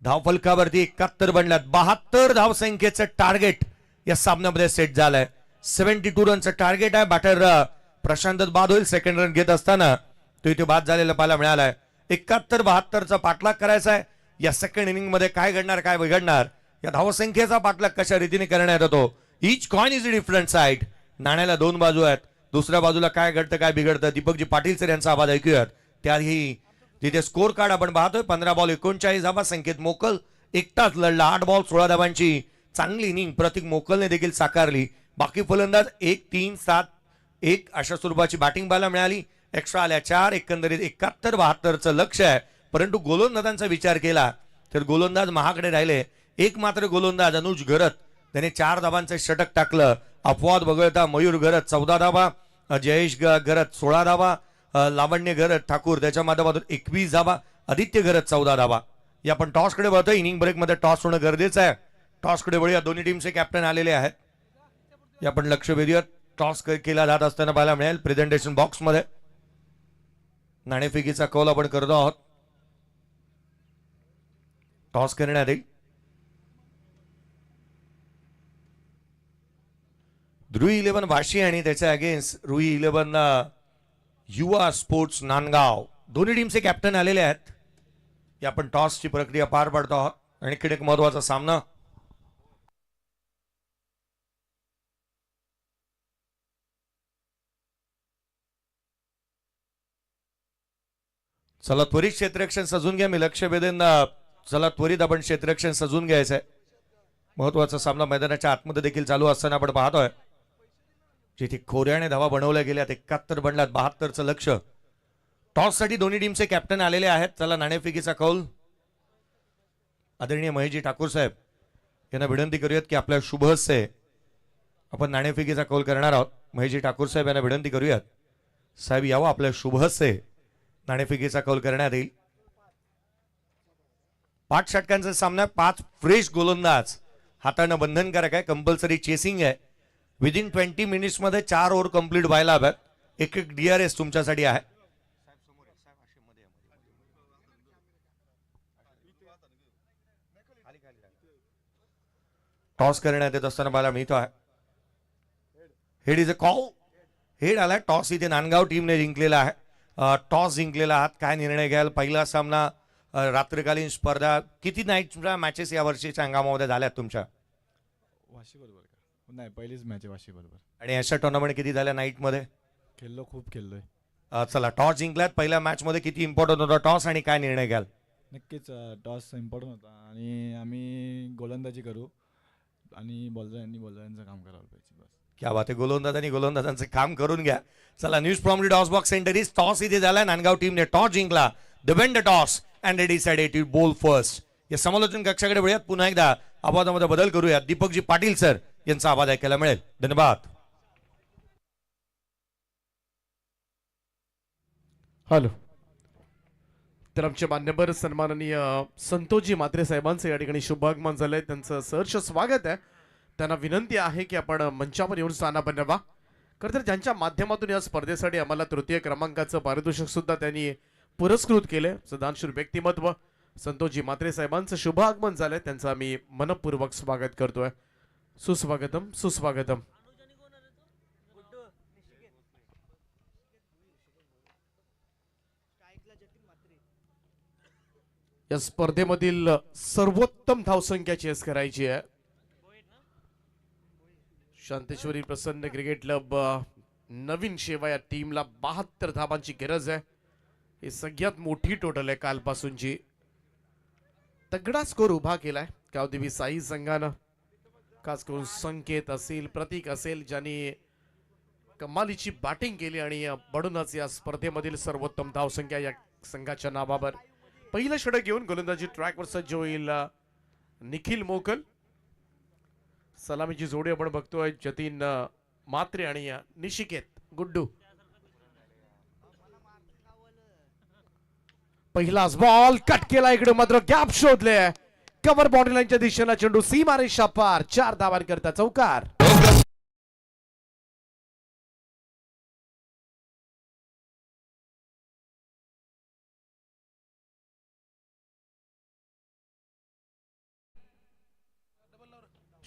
धावफलकावरती 71 बनल्यात. 72 धावसंख्येचं टार्गेट या सामन्यामध्ये सेट झालंय. 72 रनचं टार्गेट आहे. बॅटर प्रशांत बाद होईल. सेकंड रन घेत असताना तो इथे बाद झालेला पाहायला मिळालाय. 71-72चा पाठलाग करायचा आहे. या सेकंड इनिंग मध्ये काय घडणार काय बिघडणार या धावसंख्येचा पाठलाग कशा रीतीने करण्यात येतो. Each coin is a different side. नाण्याला 2 बाजू आहेत. दुसऱ्या बाजूला काय घडतं काय बिघडतं दीपकजी पाटील सर यांचा आवाज ऐकूयात. त्याही तिथे स्कोर कार्ड आपण पाहतोय. 15 बॉल 39 धावा. संकेत मोकल एकटाच लढला. 8 बॉल 16 धावांची चांगली इनिंग प्रतीक मोकलने देखील साकारली. बाकी फलंदाज 1-3-7-1 अशा स्वरूपाची बॅटिंग पाहायला मिळाली. एक्स्ट्रा आल्या 4. एकंदरीत 71-72चं लक्ष आहे. परंतु गोलंदाजांचा विचार केला तर गोलंदाज महागडे राहिले. एक मात्र गोलंदाज अनुज घरत त्याने 4 धावांचं षटक टाकलं. अपवाद वगळता मयूर घरत 14 धावा. जयेश घरत 16 धावा. लावण्य घरत ठाकूर त्याच्या माध्यमातून 21 धावा. आदित्य घरत 14 धावा. या आपण टॉसकडे बघतोय. इनिंग ब्रेक मध्ये टॉस होणं गरजेचं आहे. टॉसकडे वळूया. दोन्ही टीमचे कॅप्टन आलेले आहेत. या आपण लक्ष वेधूयात. टॉस केला जात असताना पाहायला मिळेल प्रेझेंटेशन बॉक्स मध्ये. नाणेफेकीचा कौल आपण करतो आहोत. टॉस करण्यात येईल. रुई 11 वाशी आणि त्याच्या अगेन्स्ट रुई 11 युवा स्पोर्ट्स नांदगाव दोन्ही टीमचे कॅप्टन आलेले आहेत. की आपण टॉसची प्रक्रिया पार पाडतो आहोत आणि एक महत्वाचा सामना. चला त्वरित क्षेत्ररक्षण सजून घ्या. मी लक्ष वेधेन. चला त्वरित आपण क्षेत्ररक्षण सजून घ्यायचंय. महत्वाचा सामना मैदानाच्या आतमध्ये देखील चालू असताना आपण पाहतोय जिथे खोऱ्याने धावा बनवल्या गेल्यात. 71 बनल्यात 72चं लक्ष. टॉस साठी दोन्ही टीमचे कॅप्टन आलेले आहेत. चला नाणेफेकीचा कौल आदरणीय महेशजी ठाकूर साहेब यांना विनंती करूयात की आपल्या शुभ हस्ते आपण नाणेफेकीचा कौल करणार आहोत. महेशजी ठाकूर साहेब यांना विनंती करूयात साहेब यावं आपल्या शुभ हस्ते नाणेफेकीचा कौल करण्यात येईल. 5 षटकांचा सामना. 5 फ्रेश गोलंदाज हाताळणं बंधनकारक आहे. कंपल्सरी चेसिंग आहे. विदिन 20 मिनिट्स मध्ये 4 ओव्हर कंप्लीट व्हायला हव्यात. एक DRS तुमच्यासाठी आहे. टॉस करण्यात येत असताना मला मिळतो आहे. Head is a call. Head आलाय. टॉस इथे नांदगाव टीमने जिंकलेला आहे. टॉस जिंकलेला आहात. काय निर्णय घ्याल? पहिला सामना रात्रीकालीन स्पर्धा. किती नाईट मॅचेस या वर्षीच्या हंगामामध्ये झाल्यात तुमच्या? वाशी बरोबर का? नाही, पहिलीच मॅच आहे वाशी बरोबर. आणि अशा टुर्नामेंट किती झाल्या नाईट मध्ये? खेळलो, खूप खेळलोय. चला टॉस जिंकल्यात. पहिल्या मॅच मध्ये किती इम्पॉर्टंट होता टॉस आणि काय निर्णय घ्याल? नक्कीच टॉस इम्पॉर्टंट होता आणि आम्ही गोलंदाजी करू आणि बॉलरांचं काम करायला पाहिजे बस. क्या बात आहे. गोलंदाजांनी गोलंदाजांचं काम करून घ्या. चला news from the toss box centre is toss इथे झाला. नांदगाव टीमने टॉस जिंकला. They won the toss and they decided to bowl first. या समालोचन कक्षाकडे वळूयात. पुन्हा एकदा आवाजामध्ये बदल करूयात. दीपकजी पाटील सर यांचा आवाज ऐकायला मिळेल. धन्यवाद. हॅलो. तर आमचे मान्यवर सन्माननीय संतोषजी म्हात्रे साहेबांचं या ठिकाणी शुभागमन झालंय. त्यांचं सहर्ष स्वागत आहे. त्यांना विनंती आहे की आपण मंचावर येऊन स्थान बनवा. खरं तर ज्यांच्या माध्यमातून या स्पर्धेसाठी आम्हाला तृतीय क्रमांकाचं पारितोषिक सुद्धा त्यांनी पुरस्कृत केले. सदानशील व्यक्तिमत्व संतोषजी म्हात्रे साहेबांचं शुभ आगमन झालंय. त्यांचं आम्ही मनपूर्वक स्वागत करतोय. सुस्वागतम सुस्वागतम. या स्पर्धेमधील सर्वोत्तम धावसंख्या चेस करायची आहे. शांतेश्वरी प्रसन्न क्रिकेट क्लब नवीन शेवा या टीमला 72 धावांची गरज आहे. ही सगळ्यात मोठी टोटल आहे कालपासूनची. तगडा स्कोर उभा केलाय गावदेवी साई संघानं. खास करून संकेत असेल, प्रतीक असेल, ज्यांनी कमालीची बॅटिंग केली आणि म्हणूनच या स्पर्धेमधील सर्वोत्तम धावसंख्या या संघाच्या नावावर. पहिलं षटक घेऊन गोलंदाजी ट्रॅकवर सज्ज होईल निखिल मोकल. सलामीची जोडी आपण बघतोय जतीन म्हात्रे आणि निशिकेत गुड्डू. पहिलाच बॉल कट केला. इकडे मात्र गॅप शोधले. कव्हर बॉडी लाईनच्या दिशेला चेंडू सीमारेषा पार. 4 धावांकरता चौकार.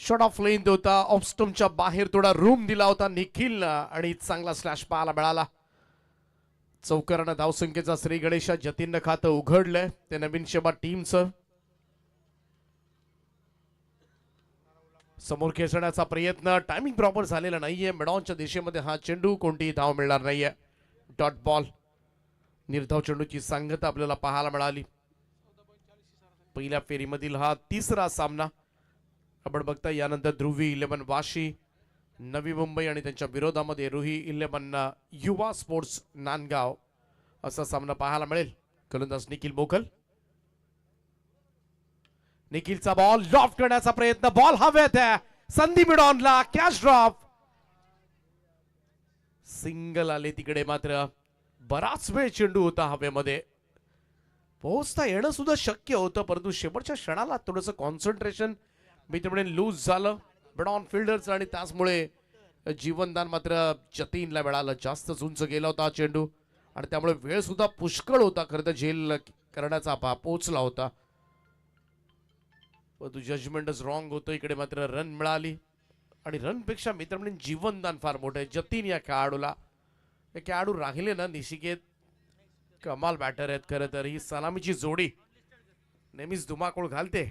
शॉट ऑफ लेंथ होता. ऑफ स्टंपच्या बाहेर थोडा रूम दिला होता निखिल आणि चांगला स्लॅश पाहायला मिळाला. चौकारानं धावसंख्येचा श्री गणेशा जतीननं खातं उघडलंय. ते नवीन शेबा टीमचं. समोर खेचण्याचा प्रयत्न. टायमिंग प्रॉपर झालेला नाहीये. मिडॉनच्या दिशेमध्ये हा चेंडू. कोणतीही धाव मिळणार नाहीये. Dot ball. निर्धाव चेंडूची सांगता आपल्याला पाहायला मिळाली. पहिल्या फेरीमधील हा तिसरा सामना आपण बघता. यानंतर ध्रुवी 11 वाशी नवी मुंबई आणि त्यांच्या विरोधामध्ये रुही 11 युवा स्पोर्ट्स नांदगाव असा सामना पाहायला मिळेल. गोलंदाज निखिल मोकल. निखिलचा बॉल ड्रॉप करण्याचा प्रयत्न. बॉल हवेत आहे. संधी मिडॉनला. Catch drop. सिंगल आले तिकडे. मात्र बराच वेळ चेंडू होता हवेमध्ये. पोहोचता येणं सुद्धा शक्य होतं परंतु शेवटच्या क्षणाला थोडंसं कॉन्सन्ट्रेशन मित्रमंडळी लूज झालं मिडॉन फिल्डर्स आणि त्याचमुळे जीवनदान मात्र जतीनला मिळालं. जास्त उंच गेला होता चेंडू आणि त्यामुळे वेळ सुद्धा पुष्कळ होता. खरं तर झेल करण्याचा पोहोचला होता परंतु जजमेंटच रॉंग होतं. इकडे मात्र रन मिळाली आणि रनपेक्षा मित्र म्हणून जीवनदान फार मोठं आहे. जतीन या खेळाडूला, हे खेळाडू राहिले ना निशिकेत कमाल बॅटर आहेत खरं तर. ही सलामीची जोडी नेहमीच धुमाकूळ घालते.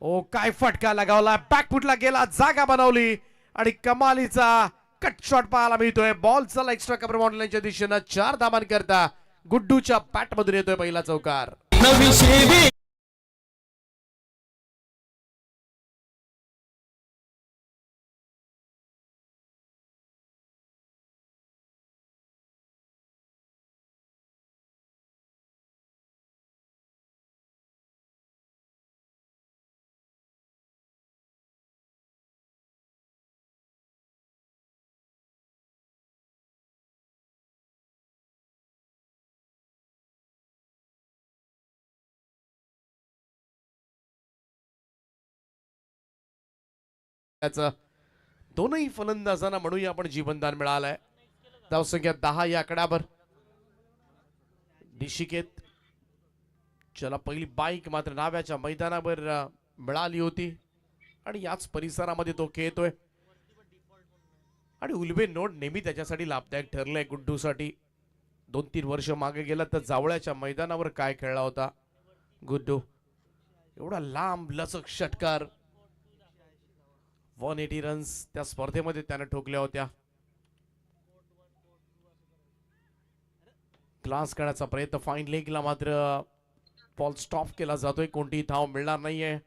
ओ काय फटका लगावला, बॅकफुटला गेला, जागा बनवली आणि कमालीचा कट शॉट पाहायला मिळतोय. बॉल चला एक्स्ट्रा कव्हर बाउंड्रीच्या दिशेनं 4 धावांकरता गुड्डूच्या बॅट मधून येतोय पहिला चौकार. त्याचं दोनही फलंदाजांना म्हणूया आपण जीवनदान मिळालंय. धावसंख्या 10 या आकड्यावर. निशिकेत ज्याला पहिली बाईक मात्र नाव्याच्या मैदानावर मिळाली होती आणि याच परिसरामध्ये तो खेळतोय आणि उलवे नोड नेहमी त्याच्यासाठी लाभदायक ठरलंय गुड्डूसाठी. 2-3 वर्ष मागे गेला तर जावळ्याच्या मैदानावर काय खेळला होता गुड्डू. एवढा लांब लचक षटकार, 180 रन्स त्या स्पर्धेमध्ये त्याने ठोकल्या होत्या. क्लास करण्याचा प्रयत्न, फाईन लेगला मात्र बॉल स्टॉप केला जातोय. कोणतीही धाव मिळणार नाहीये.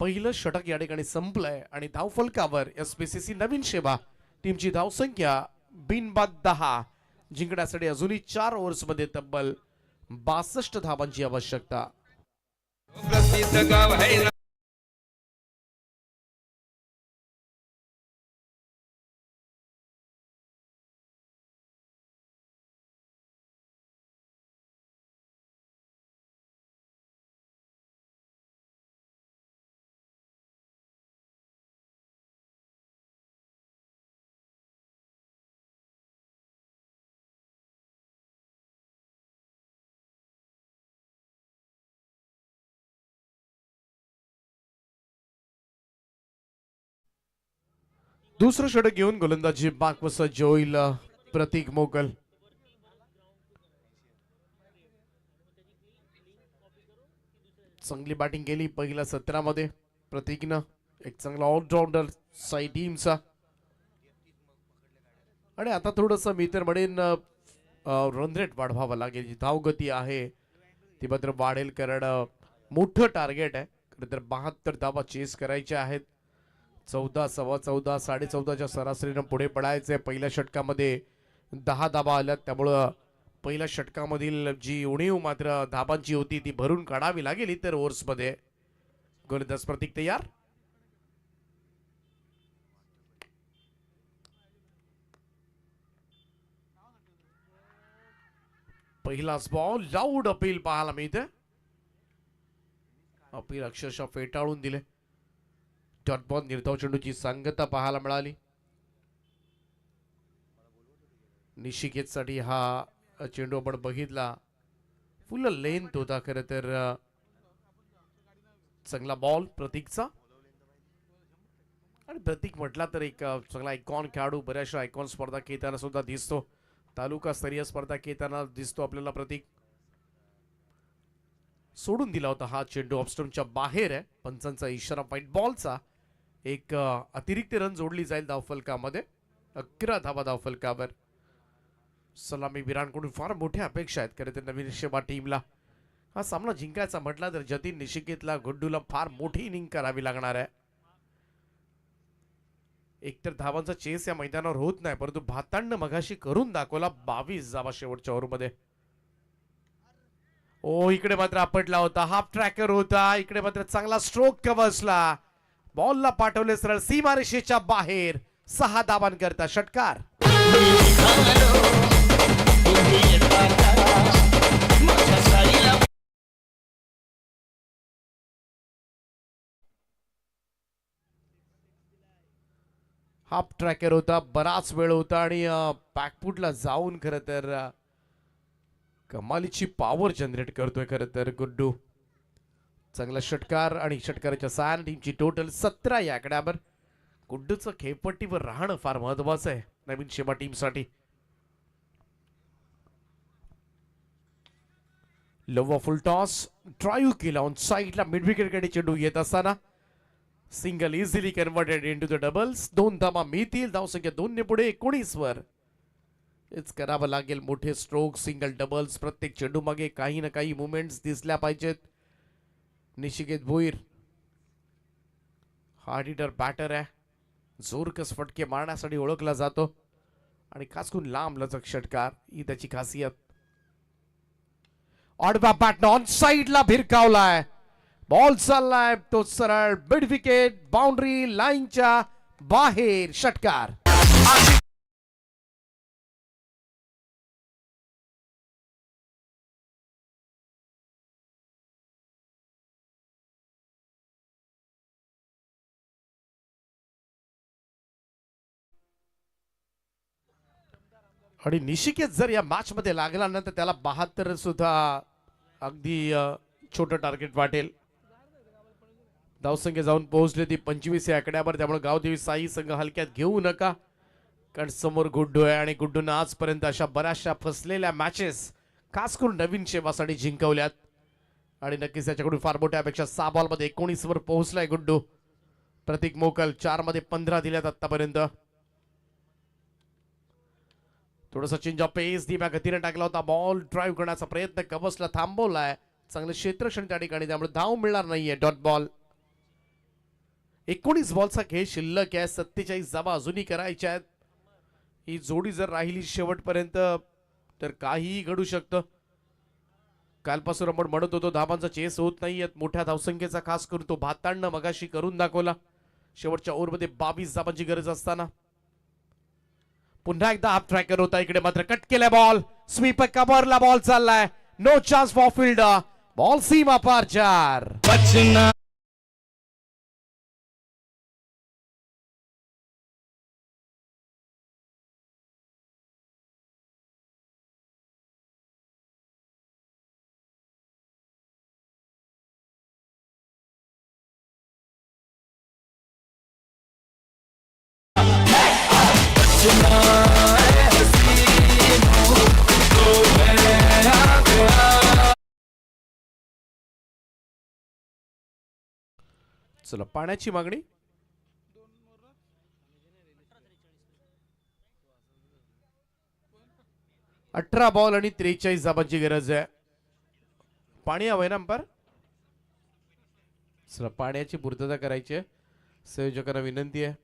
पहिलं षटक या ठिकाणी संपलंय आणि धाव फलकावर एसपीसीसी नवीन शेवा टीमची धावसंख्या बिनबाद 10. जिंकण्यासाठी अजूनही 4 ओव्हर्समध्ये तब्बल 62 धावांची आवश्यकता. दुसरं षटक घेऊन गोलंदाजी बाकवसत होईल प्रतीक मोगल. चांगली बॅटिंग केली पहिल्या सत्रामध्ये प्रतीकनं. एक चांगला ऑलराऊंडर साई टीमचा. आणि आता थोडस मी तर म्हणेन रन रेट वाढवावा लागेल. जी धावगती आहे ती मात्र वाढेल कारण मोठं टार्गेट आहे. खरं तर 72 धावा चेस करायच्या आहेत. 14, 14.25, 14.5च्या सरासरीनं पुढे पडायचंय. पहिल्या षटकामध्ये 10 धावा आल्यात, त्यामुळं पहिल्या षटकामधील जी उणीव मात्र धाबांची होती ती भरून काढावी लागेल इतर ओव्हर्समध्ये. गोलंदाज प्रतीक तयार. पहिलाच बॉल, लाऊड अपील पाहायला मिळते. अपील अक्षरशः फेटाळून दिले. डॉट बॉल, निर्धाव चेंडूची सांगता पाहायला मिळाली. निशिकेतसाठी हा चेंडू आपण बघितला, फुल लेंथ होता. खरं तर चांगला बॉल प्रतीकचा. आणि प्रतीक म्हटला तर एक चांगला आयकॉन खेळाडू. बऱ्याचशा आयकॉन स्पर्धा खेळताना सुद्धा दिसतो. तालुका स्तरीय स्पर्धा खेळताना दिसतो आपल्याला प्रतीक. सोडून दिला होता हा चेंडू, ऑफस्टंपच्या बाहेर आहे. पंचांचा इशारा व्हाईट बॉलचा. एक अतिरिक्त रन जोडली जाईल धावफलकामध्ये. 11 धावा धावफलकावर. सलामी विरांकडून फार मोठ्या अपेक्षा आहेत खरं तर नवीन शेवा टीमला. हा सामना जिंकायचा म्हटला तर जतीन निशिकेतला, गुड्डूला फार मोठी इनिंग करावी लागणार आहे. एकतर धावांचा चेस या मैदानावर होत नाही, परंतु भातांड मगाशी करून दाखवला. 22 धावा शेवटच्या ओव्हरमध्ये. ओ इकडे मात्र आपटला होता, हाफ ट्रॅकर होता. इकडे मात्र चांगला स्ट्रोक बसला. बॉलला पाठवले सरळ सीमारेषेच्या बाहेर. 6 धावांकरता षटकार. हाफ ट्रॅकर होता, बराच वेळ होता आणि बॅकफुटला जाऊन खरं तर कमालीची पॉवर जनरेट करतोय खरं तर गुड्डू. चांगला षटकार आणि षटकाराच्या सहाय्याने टीमची टोटल 17 या आकड्यावर. गुड्डूचं खेळपट्टीवर राहणं फार महत्वाचं आहे नवीन शेवा टीमसाठी. लव्ह फुल टॉस ड्राईव्ह केला ऑन साईडला मिड विकेटकडे चेंडू येत असताना single easily converted into the doubles. 2 धावा मिळतील. धावसंख्या 2 ने पुढे 19 वर. हेच करावं लागेल. मोठे स्ट्रोक सिंगल डबल्स प्रत्येक चेंडू मागे काही ना काही मुवमेंट्स दिसल्या पाहिजेत. निशिकेत भोईर हार्ड हिटर बॅटर आहे. जोरकस फटके मारण्यासाठी ओळखला जातो आणि खास करून लांब लचक षटकार ही त्याची खासियत. ऑडबा बॅट ऑन साईडला भिरकावलाय. बॉल चाललाय तो सरळ मिड विकेट बाउंड्री लाईनच्या बाहेर. षटकार. आणि निशिकेत जर या मॅच मध्ये लागला ना तर त्याला 72 सुद्धा अगदी छोटं टार्गेट वाटेल. धावसंख्या जाऊन पोहोचले ती 25 या आकड्यावर. त्यामुळे गावदेवी साई संघ हलक्यात घेऊ नका कारण समोर गुड्डू आहे आणि गुड्डूनं आजपर्यंत अशा बऱ्याचशा फसलेल्या मॅचेस खास करून नवीन शेवासाठी जिंकवल्यात आणि नक्कीच त्याच्याकडून फार मोठ्या अपेक्षा. 6 बॉलमध्ये 19 वर पोहोचलाय गुड्डू. प्रतीक मोकल 4 मध्ये 15 दिल्यात आतापर्यंत. थोडंसं चेंज ऑफ पेस धीम्या गतीने टाकला होता. बॉल ड्राईव्ह करण्याचा प्रयत्न कवचला थांबवलाय. चांगलं क्षेत्रक्षण त्या ठिकाणी त्यामुळे धाव मिळणार नाहीये. Dot ball. 19 बॉलचा खेळ शिल्लक आहे. 47 धावा अजूनही करायच्या आहेत. ही जोडी जर राहिली शेवटपर्यंत तर काहीही घडू शकतं. कालपासून आपण म्हणत होतो धावांचा चेस होत नाहीये. मोठ्या धावसंख्येचा खास करून तो भातांना मगाशी करून दाखवला. शेवटच्या ओव्हरमध्ये 22 धावांची गरज असताना पुन्हा एकदा हाफ ट्रॅकर होता. इकडे मात्र कट केलाय बॉल. स्वीप कव्हरला बॉल चाललाय. No chance for fielder. Ball सीमा पार 4. चला पाण्याची मागणी. अठरा बॉल आणि 43 धाबांची गरज आहे. पाणी हवंय ना अंपायर. चला पाण्याची पूर्तता करायची आहे. संयोजकांना विनंती आहे.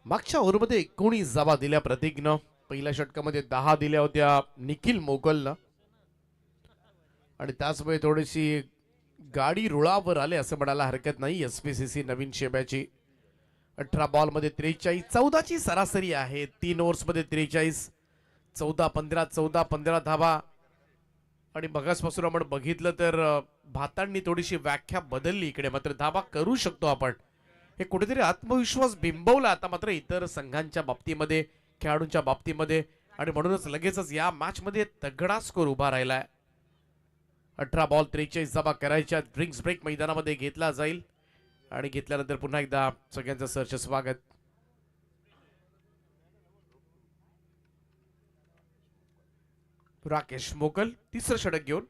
मागच्या ओव्हरमध्ये 19 धावा दिल्या प्रतीकनं. पहिल्या षटकामध्ये 10 दिल्या होत्या निखिल मोगलनं आणि त्याचमुळे थोडीशी गाडी रुळावर आले असं म्हणायला हरकत नाही एसपीसीसी नवीन शेब्याची. 18 बॉलमध्ये 43 14ची सरासरी आहे. 3 ओव्हर्समध्ये 43 14-15 14-15 धावा. आणि मगासपासून आपण बघितलं तर भातांनी थोडीशी व्याख्या बदलली. इकडे मात्र धावा करू शकतो आपण हे कुठेतरी आत्मविश्वास बिंबवला आता मात्र इतर संघांच्या बाबतीमध्ये खेळाडूंच्या बाबतीमध्ये आणि म्हणूनच लगेचच या मॅच मध्ये तगडा स्कोर उभा राहिलाय. 18 बॉल 43 धावा करायच्या. ड्रिंक्स ब्रेक मैदानामध्ये घेतला जाईल आणि घेतल्यानंतर पुन्हा एकदा सगळ्यांचं सहर्ष स्वागत. राकेश मोकल तिसरं षटक घेऊन.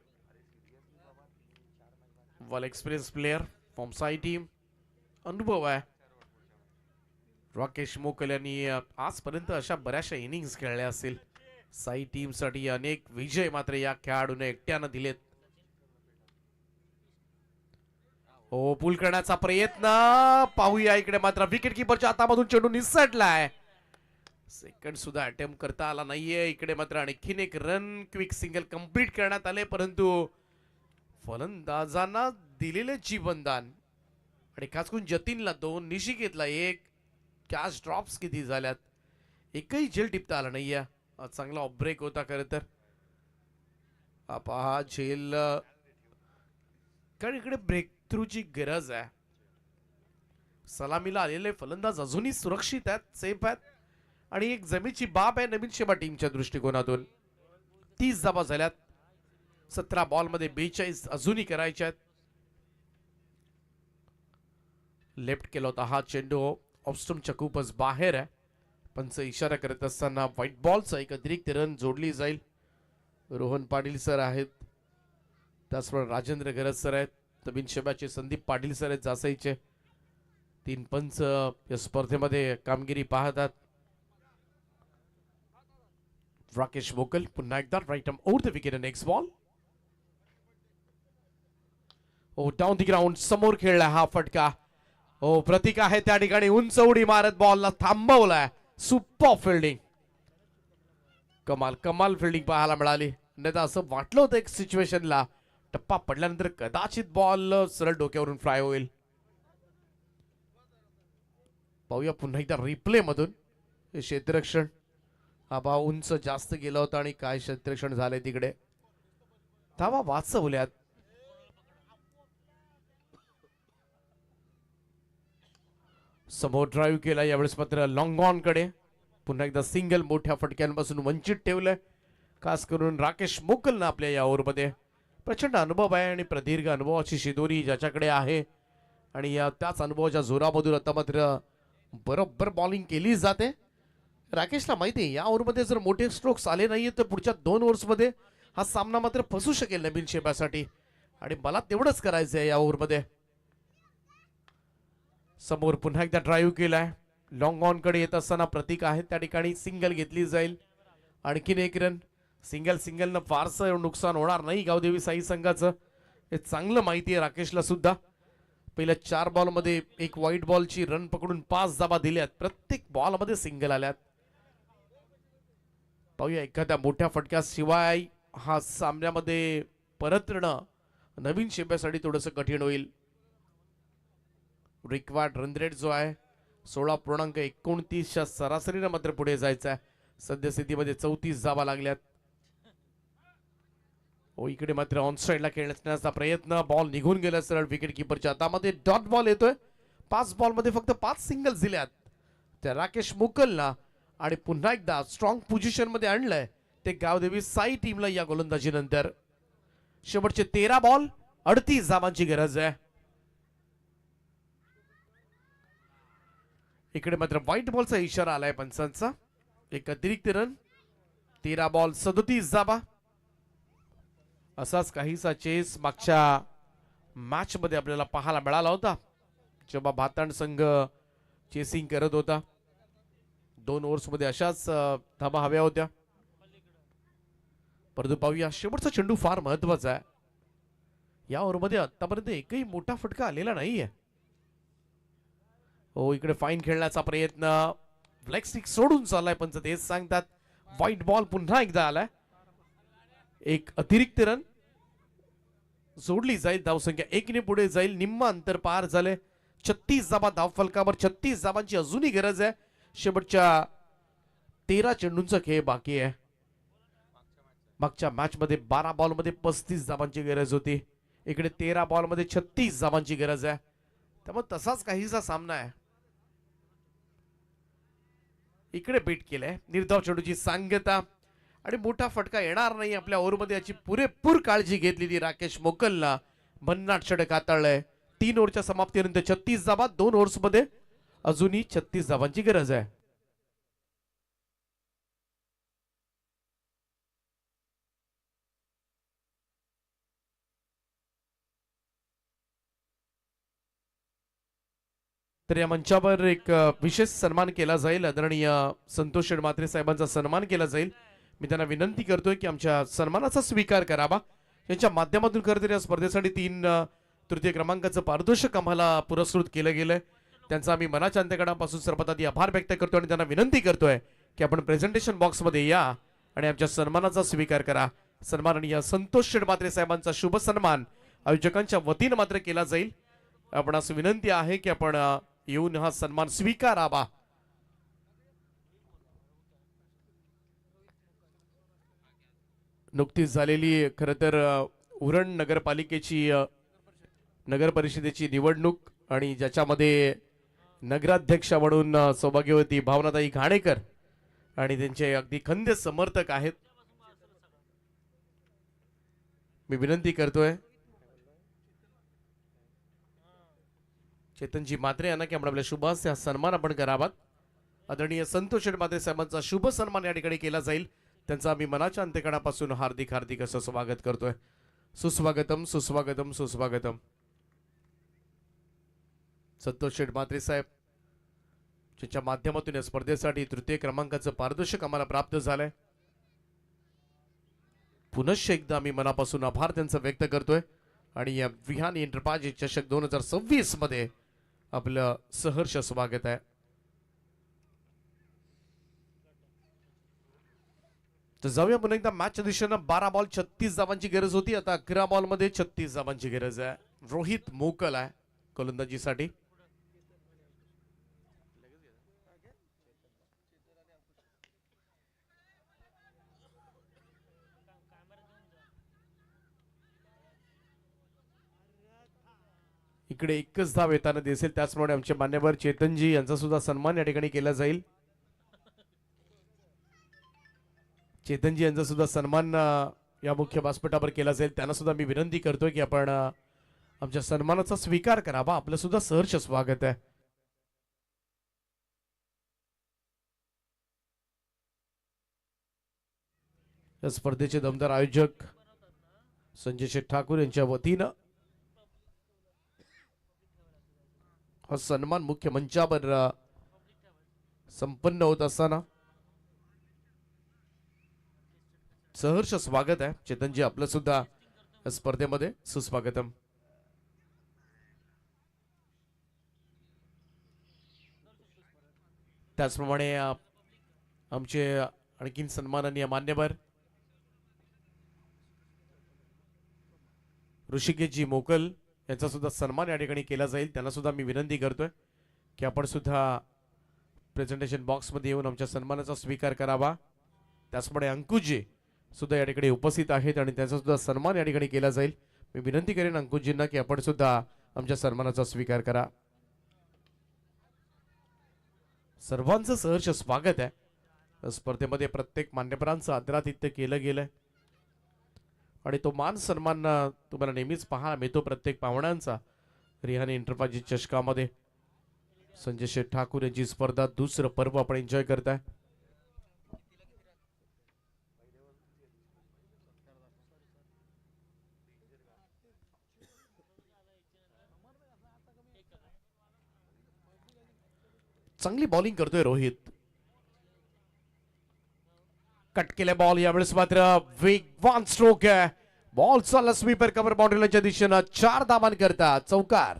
Well experience player from Sai team. अनुभव आहे राकेश मोकल यांनी आजपर्यंत अशा बऱ्याचशा इनिंग्स खेळल्या असतील. साई टीम साठी अनेक विजय मात्र या खेळाडूने एकट्यानं दिलेत. हो, पूल करण्याचा प्रयत्न पाहूया. इकडे मात्र विकेट किपरच्या हातामधून चेंडू निसटलाय. सेकंड सुद्धा अटेम्प्ट करता आला नाहीये. इकडे मात्र आणखीन एक रन क्विक सिंगल कंप्लीट करण्यात आले, परंतु फलंदाजांना दिलेले जीवनदान आणि खास करून जतीनला 2, निशिकेतला 1, कॅच ड्रॉप्स किती झाल्यात, एकही झेल टिपता आला नाहीये. चांगला ऑफ ब्रेक होता खरं तर. हा पहा झेल, कारण इकडे ब्रेक थ्रूची गरज आहे. सलामीला आलेले फलंदाज अजूनही सुरक्षित आहेत, सेफ आहेत आणि एक जमेची बाब आहे नवीन शेबा टीमच्या दृष्टिकोनातून. 30 धावा झाल्यात. 17 बॉलमध्ये 42 अजूनही करायच्या आहेत. लेफ्ट केला होता हा चेंडू ऑफस्टम्पच्या खूपच बाहेर आहे. पंच इशारा करत असताना व्हाईट बॉलचा एक अतिरिक्त रन जोडली जाईल. रोहन पाटील सर आहेत, त्याचप्रमाणे राजेंद्र गरज सर आहेत, नवीन शेबाचे संदीप पाटील सर आहेत जासईचे. 3 पंच या स्पर्धेमध्ये कामगिरी पाहतात. राकेश मोकल पुन्हा एकदा right arm over the wicket. Next ball oh down the ground, समोर खेळला हा फटका. हो, प्रतीक आहे त्या ठिकाणी, उंच उडी मारत बॉलला थांबवलाय. सुपर फिल्डिंग, कमाल कमाल फिल्डिंग पाहायला मिळाली. नाही तर असं वाटलं होतं एक सिच्युएशनला टप्पा पडल्यानंतर कदाचित बॉल सरळ डोक्यावरून फ्राय होईल. पाहूया पुन्हा एकदा रिप्ले मधून हे क्षेत्ररक्षण. हा भाव उंच जास्त गेला होता आणि काय क्षेत्ररक्षण झाले तिकडे. धावा वाचवल्यात. समोर ड्राईव्ह केला, यावेळेस मात्र लॉंग ऑन कडे. पुन्हा एकदा सिंगल मोठ्या फटक्यांपासून वंचित ठेवलंय. खास करून राकेश मोकलनं आपल्या या ओव्हरमध्ये प्रचंड अनुभव आहे आणि प्रदीर्घ अनुभवाची शिदोरी ज्याच्याकडे आहे आणि या त्याच अनुभवाच्या जोरामधून आता मात्र बरोबर बॉलिंग केली जाते. राकेशला माहिती आहे या ओव्हरमध्ये जर मोठे स्ट्रोक्स आले नाहीये तर पुढच्या 2 ओव्हर्समध्ये हा सामना मात्र फसू शकेल नवीन शेबासाठी आणि मला तेवढंच करायचं आहे या ओव्हरमध्ये. समोर पुन्हा एकदा ड्राईव्ह केलाय. लॉंग ऑन कडे येत असताना प्रतीक आहे त्या ठिकाणी, सिंगल घेतली जाईल. आणखीन एक रन. सिंगलनं फारसं नुकसान होणार नाही गावदेवी साई संघाचं, हे चांगलं माहिती आहे राकेशला सुद्धा. पहिल्या 4 बॉलमध्ये एक व्हाईट बॉलची रन पकडून 5 धावा दिल्यात. प्रत्येक बॉलमध्ये सिंगल आल्यात. पाहूया एखाद्या मोठ्या फटक्याशिवाय हा सामन्यामध्ये परतणं नवीन शेब्यासाठी थोडंसं कठीण होईल. रिक्वायर्ड रन रेट जो आहे 16.29च्या सरासरीनं मात्र पुढे जायचं आहे. सद्यस्थितीमध्ये 34 धावा लागल्यात. हो, इकडे मात्र ऑन साइडला खेळण्याचा प्रयत्न, बॉल निघून गेला सरळ विकेट किपरच्या हातामध्ये. डॉट बॉल येतोय. 5 बॉलमध्ये फक्त 5 सिंगल्स दिल्यात त्या राकेश मुकलला आणि पुन्हा एकदा स्ट्रॉंग पोझिशन मध्ये आणलंय ते गावदेवी साई टीमला या गोलंदाजीनंतर. शेवटचे 13 बॉल 38 धावांची गरज आहे. इकडे मात्र व्हाईट बॉलचा इशारा आलाय पंचांचा. एक अतिरिक्त रन. 13 बॉल 37 धावा. असाच काहीसा चेस मागच्या मॅच मध्ये आपल्याला पाहायला मिळाला होता जेव्हा भातांड संघ चेसिंग करत होता. 2 ओव्हर्स मध्ये अशाच धावा हव्या होत्या. परंतु पाहूया शेवटचा चेंडू फार महत्वाचा आहे. या ओव्हरमध्ये आतापर्यंत एकही मोठा फटका आलेला नाहीये. हो, इकडे फाईन खेळण्याचा प्रयत्न, फ्लेक् स्टिक सोडून चाललाय पंच तेच सांगतात. व्हाईट बॉल पुन्हा एकदा आलाय. एक अतिरिक्त रन जोडली जाईल. धावसंख्या 1 ने पुढे जाईल. निम्म अंतर पार झाले. 36 धावा धाव फलकावर. 36 धावांची अजूनही गरज आहे. शेवटच्या 13 चेंडूंचा खेळ बाकी आहे. मागच्या मॅच मध्ये 12 बॉल मध्ये 35 धावांची गरज होती. इकडे 13 बॉल मध्ये 36 धावांची गरज आहे. त्यामुळे तसाच काहीसा सामना आहे. इकडे बीट केलंय. निर्धाव चेंडूची सांगता आणि मोठा फटका येणार नाही आपल्या ओव्हरमध्ये याची पुरेपूर काळजी घेतलेली राकेश मोकलला. भन्नाट षटक हाताळलंय. 3 ओव्हरच्या समाप्तीनंतर 36 धावा. 2 ओव्हर्स मध्ये अजूनही 36 धावांची गरज आहे. तर या मंचावर एक विशेष सन्मान केला जाईल. आदरणीय संतोष म्हात्रे साहेबांचा सन्मान केला जाईल. मी त्यांना विनंती करतोय की आमच्या सन्मानाचा स्वीकार करावा. यांच्या माध्यमातून खरं तर या स्पर्धेसाठी 3 तृतीय क्रमांकाचं पारितोषिक आम्हाला पुरस्कृत केलं गेलंय त्यांचा आम्ही मनाच्या अंतकरणापासून सर्वात आधी आभार व्यक्त करतो आणि त्यांना विनंती करतोय की आपण प्रेझेंटेशन बॉक्समध्ये या आणि आमच्या सन्मानाचा स्वीकार करा. सन्माननीय संतोष शेडमात्रे साहेबांचा शुभ सन्मान आयोजकांच्या वतीनं मात्र केला जाईल. आपणास विनंती आहे की आपण येऊन हा सन्मान स्वीकारावा. नुकतीच झालेली खरं तर उरण नगरपालिकेची नगर परिषदेची निवडणूक आणि ज्याच्यामध्ये नगराध्यक्ष म्हणून सौभाग्यवती भावनाताई घाणेकर आणि त्यांचे अगदी खंदे समर्थक आहेत. मी विनंती करतोय चेतनजी मात्रे यांना की आपण आपल्या शुभास्या सन्मान आपण करावा. आदरणीय संतोष मात्रे साहेबांचा शुभ सन्मान या ठिकाणी केला जाईल. त्यांचा आम्ही मनाच्या अंतकरणापासून हार्दिक हार्दिक असं स्वागत करतोय. सुस्वागतम सुस्वागतम सुस्वागतम. संतोष मात्रे साहेब ज्याच्या माध्यमातून या स्पर्धेसाठी तृतीय क्रमांकाचं पारितोषिक आम्हाला प्राप्त झालंय. पुनश्च एकदा आम्ही मनापासून आभार त्यांचा व्यक्त करतोय आणि या विहान एंटरप्राइज चषक 2026 मध्ये आपलं सहर्ष स्वागत आहे. तर जाऊया पुन्हा एकदा मॅचच्या दिशेनं. 12 बॉल 36 धावांची गरज होती. आता 11 बॉल मध्ये 36 धावांची गरज आहे. रोहित मोकल आहे गोलंदाजीसाठी. इकडे एकच धाव येताना दिसेल. त्याचप्रमाणे आमचे मान्यवर चेतनजी यांचा सुद्धा सन्मान या ठिकाणी केला जाईल. चेतनजी यांचा सुद्धा सन्मान या मुख्य व्यासपीठावर केला जाईल. त्यांना सुद्धा मी विनंती करतोय की आपण आमच्या सन्मानाचा स्वीकार करावा. आपलं सुद्धा सहर्ष स्वागत आहे. या स्पर्धेचे दमदार आयोजक संजय शेठ ठाकूर यांच्या वतीनं हा सन्मान मुख्य मंचावर संपन्न होत असताना सहर्ष स्वागत आहे. चेतनजी आपलं सुद्धा स्पर्धेमध्ये सुस्वागतम. त्याचप्रमाणे आमचे आणखीन सन्माननीय मान्यवर ऋषिकेशजी मोकल यांचा सुद्धा सन्मान या ठिकाणी केला जाईल. त्यांना सुद्धा मी विनंती करतोय की आपण सुद्धा प्रेझेंटेशन बॉक्समध्ये येऊन आमच्या सन्मानाचा स्वीकार करावा. त्याचप्रमाणे अंकुशजी सुद्धा या ठिकाणी उपस्थित आहेत आणि त्यांचा सुद्धा सन्मान या ठिकाणी केला जाईल. मी विनंती करेन अंकुशजींना की आपण सुद्धा आमच्या सन्मानाचा स्वीकार करा. सर्वांचं सहर्ष स्वागत आहे. स्पर्धेमध्ये प्रत्येक मान्यवरांचं आदरातिथ्य केलं गेलंय आणि तो मान सन्मान तुम्हाला नेहमीच पाहायला मिळतो प्रत्येक पाहुण्यांचा. रिहानी एंटरप्राइज चषकामध्ये संजय शेठ ठाकूर यांची स्पर्धा दुसरं पर्व आपण एन्जॉय करताय. चांगली बॉलिंग करतोय रोहित. कट केले बॉल. यावेळेस मात्र वेगवान स्ट्रोक आहे. बॉल चालला स्वीपर कव्हर बाउंड्रीच्या दिशेनं 4 धावांकरता चौकार.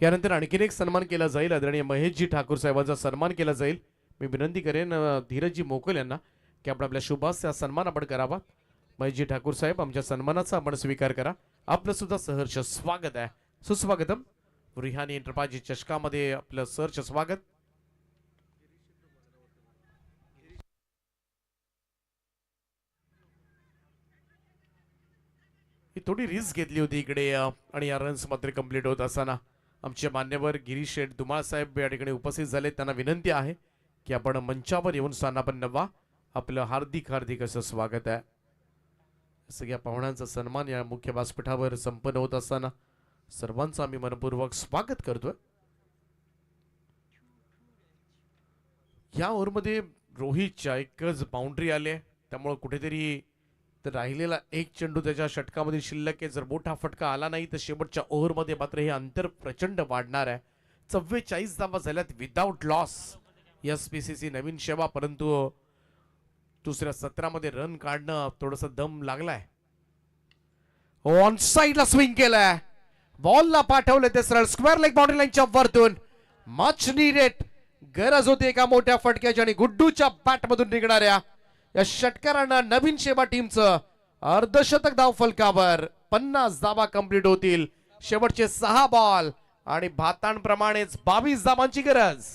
यानंतर आणखीन एक सन्मान केला जाईल. आदरणीय महेशजी ठाकूर साहेबांचा सन्मान केला जाईल. मी विनंती करेन धीरजजी मोकल यांना की आपण आपल्या शुभास सन्मान आपण करावा. महेशजी ठाकूर साहेब आमच्या सन्मानाचा आपण स्वीकार करा. आपलं सुद्धा सहर्ष स्वागत आहे. सुस्वागतम. रिहानी एंटरप्राइज चषकामध्ये आपलं सहर्ष स्वागत. ही थोडी रिस्क घेतली होती इकडे आणि या रन्स मात्र कंप्लीट होत असताना आमचे मान्यवर गिरीश शेठ धुमाळ साहेब या ठिकाणी उपस्थित झाले. त्यांना विनंती आहे की आपण मंचावर येऊन स्थानापन्न व्हा. आपलं हार्दिक हार्दिक असं स्वागत आहे. सगळ्या पाहुण्यांचा सन्मान या मुख्य व्यासपीठावर संपन्न होत असताना सर्वांचं आम्ही मनपूर्वक स्वागत करतोय. या ओव्हरमध्ये रोहितच्या एकच बाउंड्री आली आहे, त्यामुळे कुठेतरी तर राहिलेला एक चेंडू त्याच्या षटकामध्ये शिल्लक आहे. जर मोठा फटका आला नाही तर शेवटच्या ओव्हरमध्ये मात्र हे अंतर प्रचंड वाढणार आहे. 44 धावा झाल्यात विदाउट लॉस SPCC नवीन शेवा, परंतु दुसऱ्या सत्रामध्ये रन काढणं थोडस दम लागलाय. ऑन साइडला स्विंग केलाय, बॉलला पाठवलं ते सरळ स्क्वेअर लेग बाउंड्री लाईनच्या वरतून. मच नीडेड गरज होती एका मोठ्या फटक्याची आणि गुड्डूच्या बॅट मधून निघणाऱ्या या षटकारांना नवीन शेवा टीमचं अर्धशतक धाव फलकावर. 50 धावा कंप्लीट होतील. शेवटचे 6 बॉल आणि भातांप्रमाणेच 22 धावांची गरज.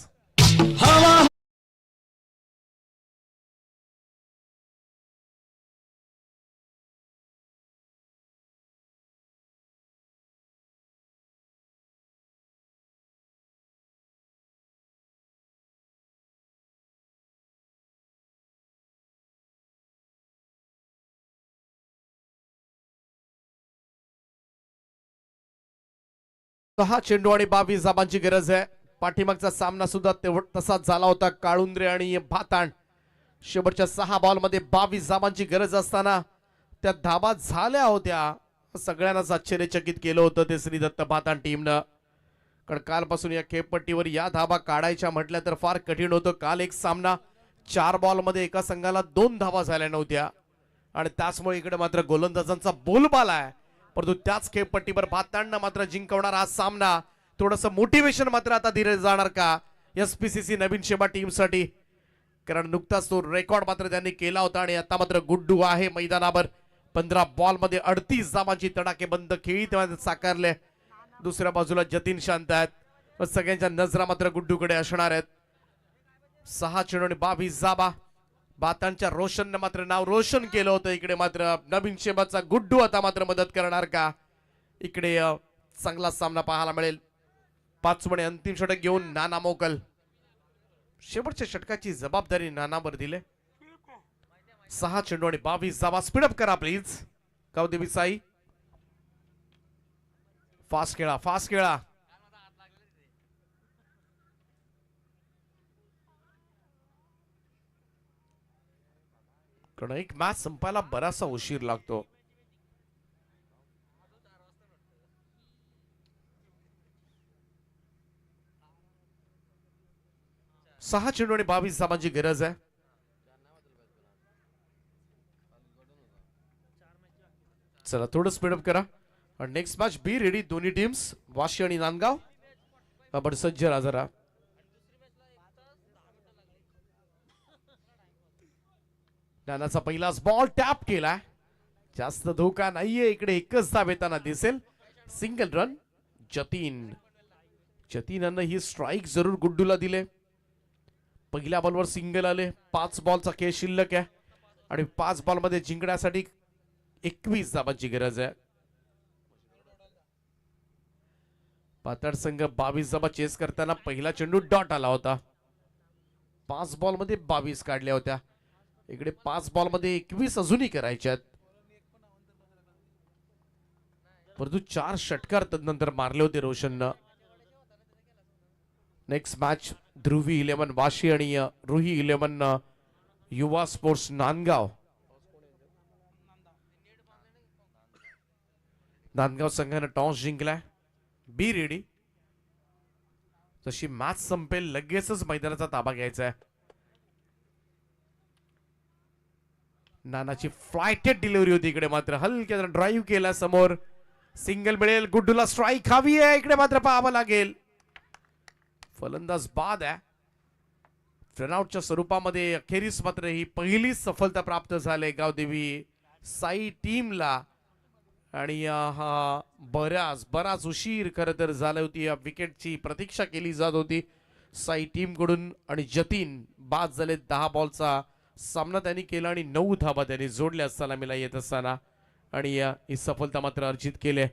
हा चेंडू आणि 22 धाबांची गरज आहे. पाठीमागचा सामना सुद्धा तसाच झाला होता, काळुंद्रे आणि भाताण. शेवटच्या 6 बॉल मध्ये 22 धाबांची गरज असताना त्या धाबा झाल्या होत्या. सगळ्यांनाच आश्चर्यचकित केलं होतं ते श्रीदत्त भाताण टीमनं, कारण कालपासून या खेळपट्टीवर या धाबा काढायच्या म्हटल्या तर फार कठीण होतं. काल एक सामना 4 बॉल मध्ये एका संघाला 2 धाबा झाल्या नव्हत्या आणि त्याचमुळे इकडे मात्र गोलंदाजांचा बोलबाला आहे. परंतु त्याच खेळपट्टीवर भातांना मात्र जिंकवणार हा सामना. थोडस मोटिवेशन मात्र आता दिले जाणार का SPCC नवीन शेवा टीमसाठी, कारण नुकताच तो रेकॉर्ड मात्र त्यांनी केला होता आणि आता मात्र गुड्डू आहे मैदानावर. 15 बॉल मध्ये 38 धावांची तडाखेबंद खेळी तेव्हा साकारले. दुसऱ्या बाजूला जतीन शांत आहेत. सगळ्यांच्या नजरा मात्र गुड्डूकडे असणार आहेत. 6 चेंडू आणि 22 धावा. भातांच्या रोशननं मात्र नाव रोशन केलं होतं. इकडे मात्र नवीन शेबाचा गुड्डू आता मात्र मदत करणार का. इकडे चांगला सामना पाहायला मिळेल. 5 अंतिम षटक घेऊन नाना मोकल. शेवटच्या षटकाची जबाबदारी नानावर दिले. 6 चेंडू आणि 22 धावा. स्पीडअप करा प्लीज गावदेवी साई. फास्ट खेळा, फास्ट खेळा. कारण एक मॅच संपायला बराचसा उशीर लागतो. सहा चेंडू आणि 22 धावांची गरज आहे. चला थोडं स्पीडअप करा. Next match be ready. दोन्ही टीम्स वाशी आणि नांदगाव आपण सज्ज राहा जरा. नानाचा पहिलाच बॉल टॅप केला. जास्त धोका नाहीये इकडे. एकच धाव येताना दिसेल. Single run. जतीननं ही स्ट्राईक जरूर गुड्डूला दिले. पहिल्या बॉलवर सिंगल आले. 5 बॉलचा खेळ शिल्लक आहे आणि 5 बॉल मध्ये जिंकण्यासाठी 21 धावांची गरज आहे. पातळ संघ 22 धावा चेस करताना पहिला चेंडू डॉट आला होता. 5 बॉल मध्ये 22 काढल्या होत्या. इकडे 5 बॉल मध्ये 21 अजूनही करायच्यात. परंतु 4 षटकार तदनंतर मारले होते रोशननं. नेक्स्ट मॅच ध्रुवी 11 वाशी आणि रुही 11 युवा स्पोर्ट्स नांदगाव. नांदगाव संघानं टॉस जिंकलाय. Be ready. जशी मॅच संपेल लगेचच मैदानाचा ताबा घ्यायचा आहे. नानाची फ्लायटेड डिलिव्हरी होती. इकडे मात्र हलक्या ड्राईव्ह केला. समोर सिंगल मिळेल. गुड्डूला स्ट्राईक हवी आहे. इकडे मात्र पाहावं लागेल. फलंदाज बाद आहे. रनआउटच्या स्वरूपामध्ये अखेरीस मात्र ही पहिली सफलता प्राप्त झाली गावदेवी साई टीमला. आणि हा बराच उशीर खरं तर झाली होती. या विकेटची प्रतीक्षा केली जात होती साई टीम कडून. आणि जतीन बाद झाले. 10 बॉलचा सामना त्यांनी केला आणि 9 धाबा त्यांनी जोडल्या सलामीला येत असताना. आणि ही सफलता मात्र अर्जित केली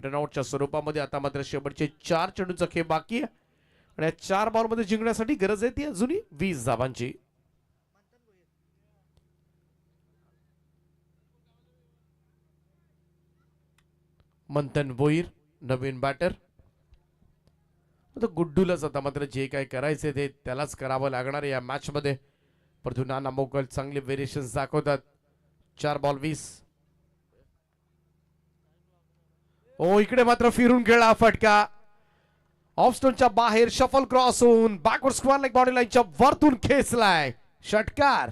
रनआउटच्या स्वरूपामध्ये. आता मात्र शेवटचे 4 चेंडूचा खेळ बाकी आहे आणि 4 बॉल मध्ये जिंकण्यासाठी गरज आहे ती अजूनही 20 धाबांची. मंथन भोईर नवीन बॅटर. आता गुड्डूलाच आता मात्र जे काय करायचे ते त्यालाच करावं लागणार आहे या मॅच मध्ये. परंतु नाना मोकल चांगले व्हेरिएशन्स दाखवतात. 4 बॉल 20. ओ इकडे मात्र फिरून खेळला फटका. ऑफ स्टोनच्या बाहेर शफल क्रॉस होऊन बॅकवर्ड स्क्वेअर लेग बॉडी लाईनच्या वरतून खेचलाय षटकार.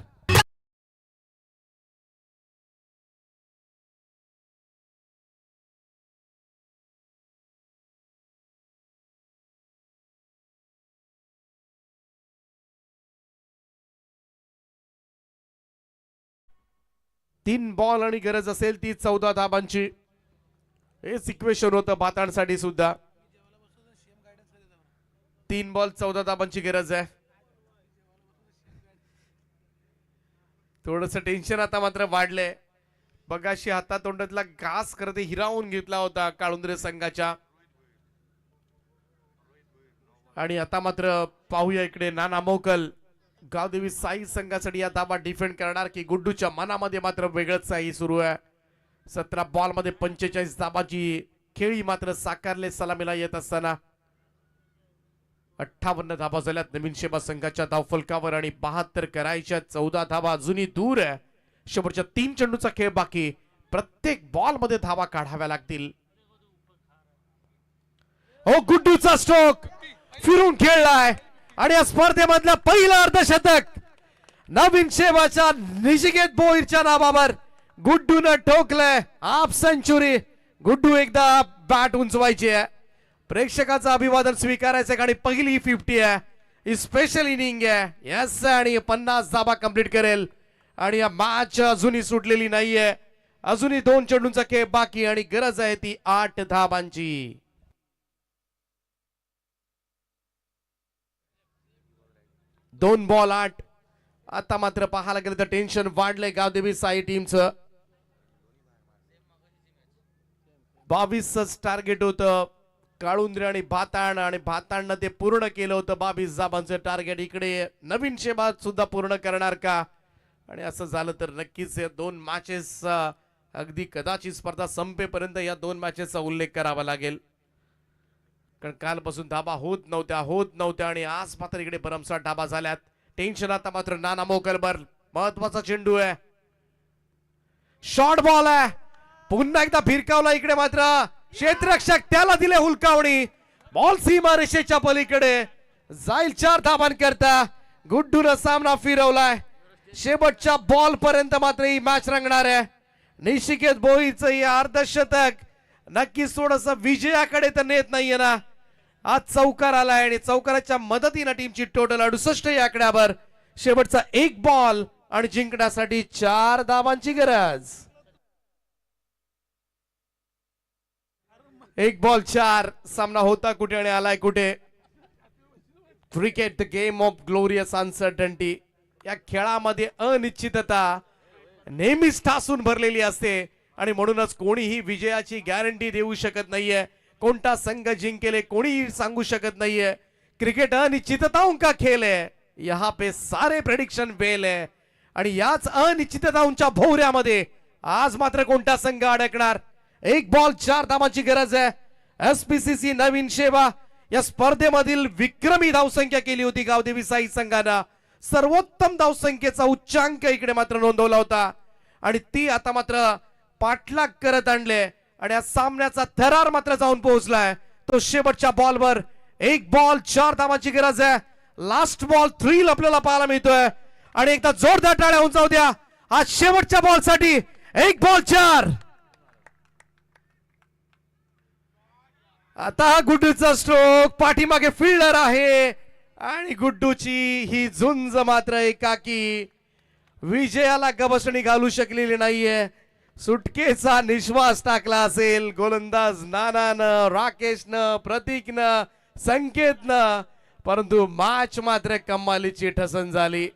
तीन बॉल आणि गरज असेल ती 14 धाबांची. हे सिक्वेशन होतं भातांसाठी सुद्धा. 3 बॉल 14 धाबांची गरज आहे. थोडस टेन्शन आता मात्र वाढलंय. बघाशी हातातोंडातला घास करते हिरावून घेतला होता काळुंद्रे संघाच्या. आणि आता मात्र पाहूया इकडे नाना मोकल गावदेवी साई संघासाठी या धाबा डिफेंड करणार की गुड्डूच्या मनामध्ये मात्र वेगळंच साई सुरू आहे. 17 बॉल मध्ये 45 धाबाची खेळी मात्र साकारले सलामीला येत असताना 58 धाबा झाल्यात नवीन शेबा संघाच्या धावफलकावर आणि 72 करायच्या. 14 धाबा अजूनही दूर आहे. शेवटच्या 3 चेंडूचा खेळ बाकी. प्रत्येक बॉल मध्ये धाबा काढाव्या लागतील. हो गुड्डूचा स्ट्रोक फिरून खेळलाय आणि या स्पर्धेमधलं पहिलं अर्धशतक नवीन शेवाच्या निशिकेत भोईरच्या नावावर गुड्डूनं ठोकलंय. Half century. गुड्डू एकदा बॅट उंचवायची आहे. प्रेक्षकाचं अभिवादन स्वीकारायचं आणि पहिली 50 आहे. ही स्पेशल इनिंग आहे. यस आणि 50 धाबा कंप्लीट करेल. आणि या मॅच अजूनही सुटलेली नाहीये. अजूनही 2 चेंडूंचा खेळ बाकी आणि गरज आहे ती 8 धाबांची. दोन बॉल 8. आता मात्र पाहायला गेलं तर टेन्शन वाढलंय गावदेवी साई टीमचं. 22च टार्गेट होतं काळुंद्रे आणि भातांना ते पूर्ण केलं होतं. 22 धाबांचं टार्गेट. इकडे नवीन शेबाद सुद्धा पूर्ण करणार का? आणि असं झालं तर नक्कीच या 2 मॅचेस अगदी कदाचित स्पर्धा संपेपर्यंत या 2 मॅचेसचा उल्लेख करावा लागेल. कारण कालपासून धाबा होत नव्हत्या आणि आज मात्र इकडे भरमसाठ धाबा झाल्यात. टेन्शन आता मात्र नाना मोकलवर. महत्वाचा चेंडू आहे. शॉर्ट बॉल आहे. पुन्हा एकदा फिरकावला इकडे मात्र क्षेत्ररक्षक त्याला दिले हुलकावणी. बॉल सीमा रेषेच्या पलीकडे जाईल 4 धाबांकरता. गुड्डूनं सामना फिरवलाय. शेवटच्या बॉल पर्यंत मात्र ही मॅच रंगणार आहे. निशिकेत भोईरचं हे अर्धशतक नक्कीच थोडस विजयाकडे तर नेत नाहीये ना. आज चौकार आलाय आणि चौकाराच्या मदतीने टीमची टोटल 68 या आकड्यावर. शेवटचा 1 बॉल आणि जिंकण्यासाठी 4 धाबांची गरज. 1 बॉल 4. सामना होता कुठे आणि आलाय कुठे. Cricket the game of glorious uncertainty. या खेळामध्ये अनिश्चितता नेहमीच ठासून भरलेली असते आणि म्हणूनच कोणीही विजयाची गॅरंटी देऊ शकत नाहीये. कोणता संघ जिंकेल कोणीही सांगू शकत नाहीये. क्रिकेट अनिश्चितताओं का खेल है. यहाँ पे सारे प्रेडिक्शन फेल है. आणि याच अनिश्चितताओंच्या भोवऱ्यामध्ये आज मात्र कोणता संघ अडकणार. 1 बॉल 4 धाबांची गरज आहे. एसपीसीसी नवीन शेवा या स्पर्धेमधील विक्रमी धावसंख्या केली होती गावदेवी साई संघानं. सर्वोत्तम धावसंख्येचा उच्चांक इकडे मात्र नोंदवला होता आणि ती आता मात्र पाठलाग करत आणले आणि या सामन्याचा थरार मात्र जाऊन पोहोचलाय. तो शेवटच्या बॉलवर 1 बॉल 4 धाबांची गरज आहे. लास्ट बॉल थ्रिल आपल्याला पाहायला मिळतोय आणि एकदा जोरदार टाळ्या होऊन जाऊ द्या आज शेवटच्या बॉल साठी. 1 बॉल 4. आता गुड्डूचा स्ट्रोक. पाठीमागे फिल्डर आहे आणि गुड्डूची ही झुंज मात्र एकाकी विजयाला गबसणी घालू शकलेली नाहीये. सुटकेचा निश्वास टाकला असेल गोलंदाज नानानं, राकेशनं, प्रतीकनं, संकेतनं. परंतु मॅच मात्र कमालीची ठसन झाली.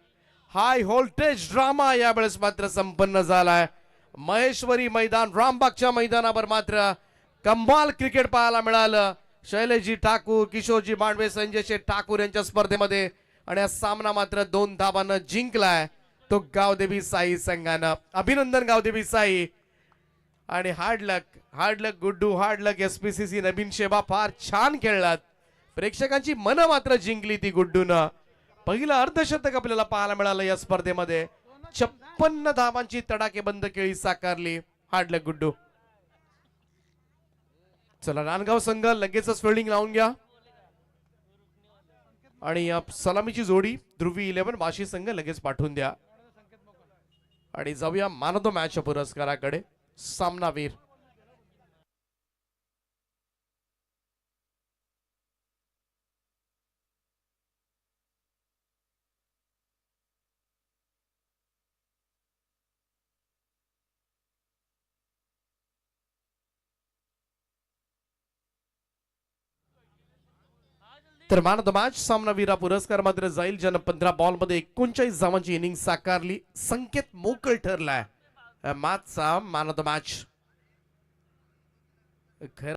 हाय व्होल्टेज ड्रामा यावेळेस मात्र संपन्न झालाय. महेश्वरी मैदान रामबागच्या मैदानावर मात्र कमाल क्रिकेट पाहायला मिळालं. शैलेशजी ठाकूर, किशोरजी मांडवे, संजय शेठ ठाकूर यांच्या स्पर्धेमध्ये आणि हा सामना मात्र 2 धाबांना जिंकलाय तो गावदेवी साई संघानं. अभिनंदन गावदेवी साई. आणि हार्ड लक गुड्डू, हार्ड लक एसपीसीसी नवीन शेबा. फार छान खेळलात. प्रेक्षकांची मन मात्र जिंकली ती गुड्डूनं. पहिलं अर्धशतक आपल्याला पाहायला मिळालं या स्पर्धेमध्ये. 56 धावांची तडाखेबंद खेळी साकारली हार्ड गुड्डू. चला नांदगाव संघ लगेचच फिल्डिंग लावून घ्या आणि सलामीची जोडी ध्रुवी 11 वाशी संघ लगेच पाठवून द्या आणि जाऊया मॅन ऑफ द मॅच पुरस्काराकडे. सामनावीर तर मॅन ऑफ द मॅच सामनावीरा पुरस्कार मात्र जाईल, ज्यानं 15 बॉलमध्ये 39 धावांची इनिंग साकारली. संकेत मोकळ ठरलाय मॅचचा मॅन ऑफ द मॅच.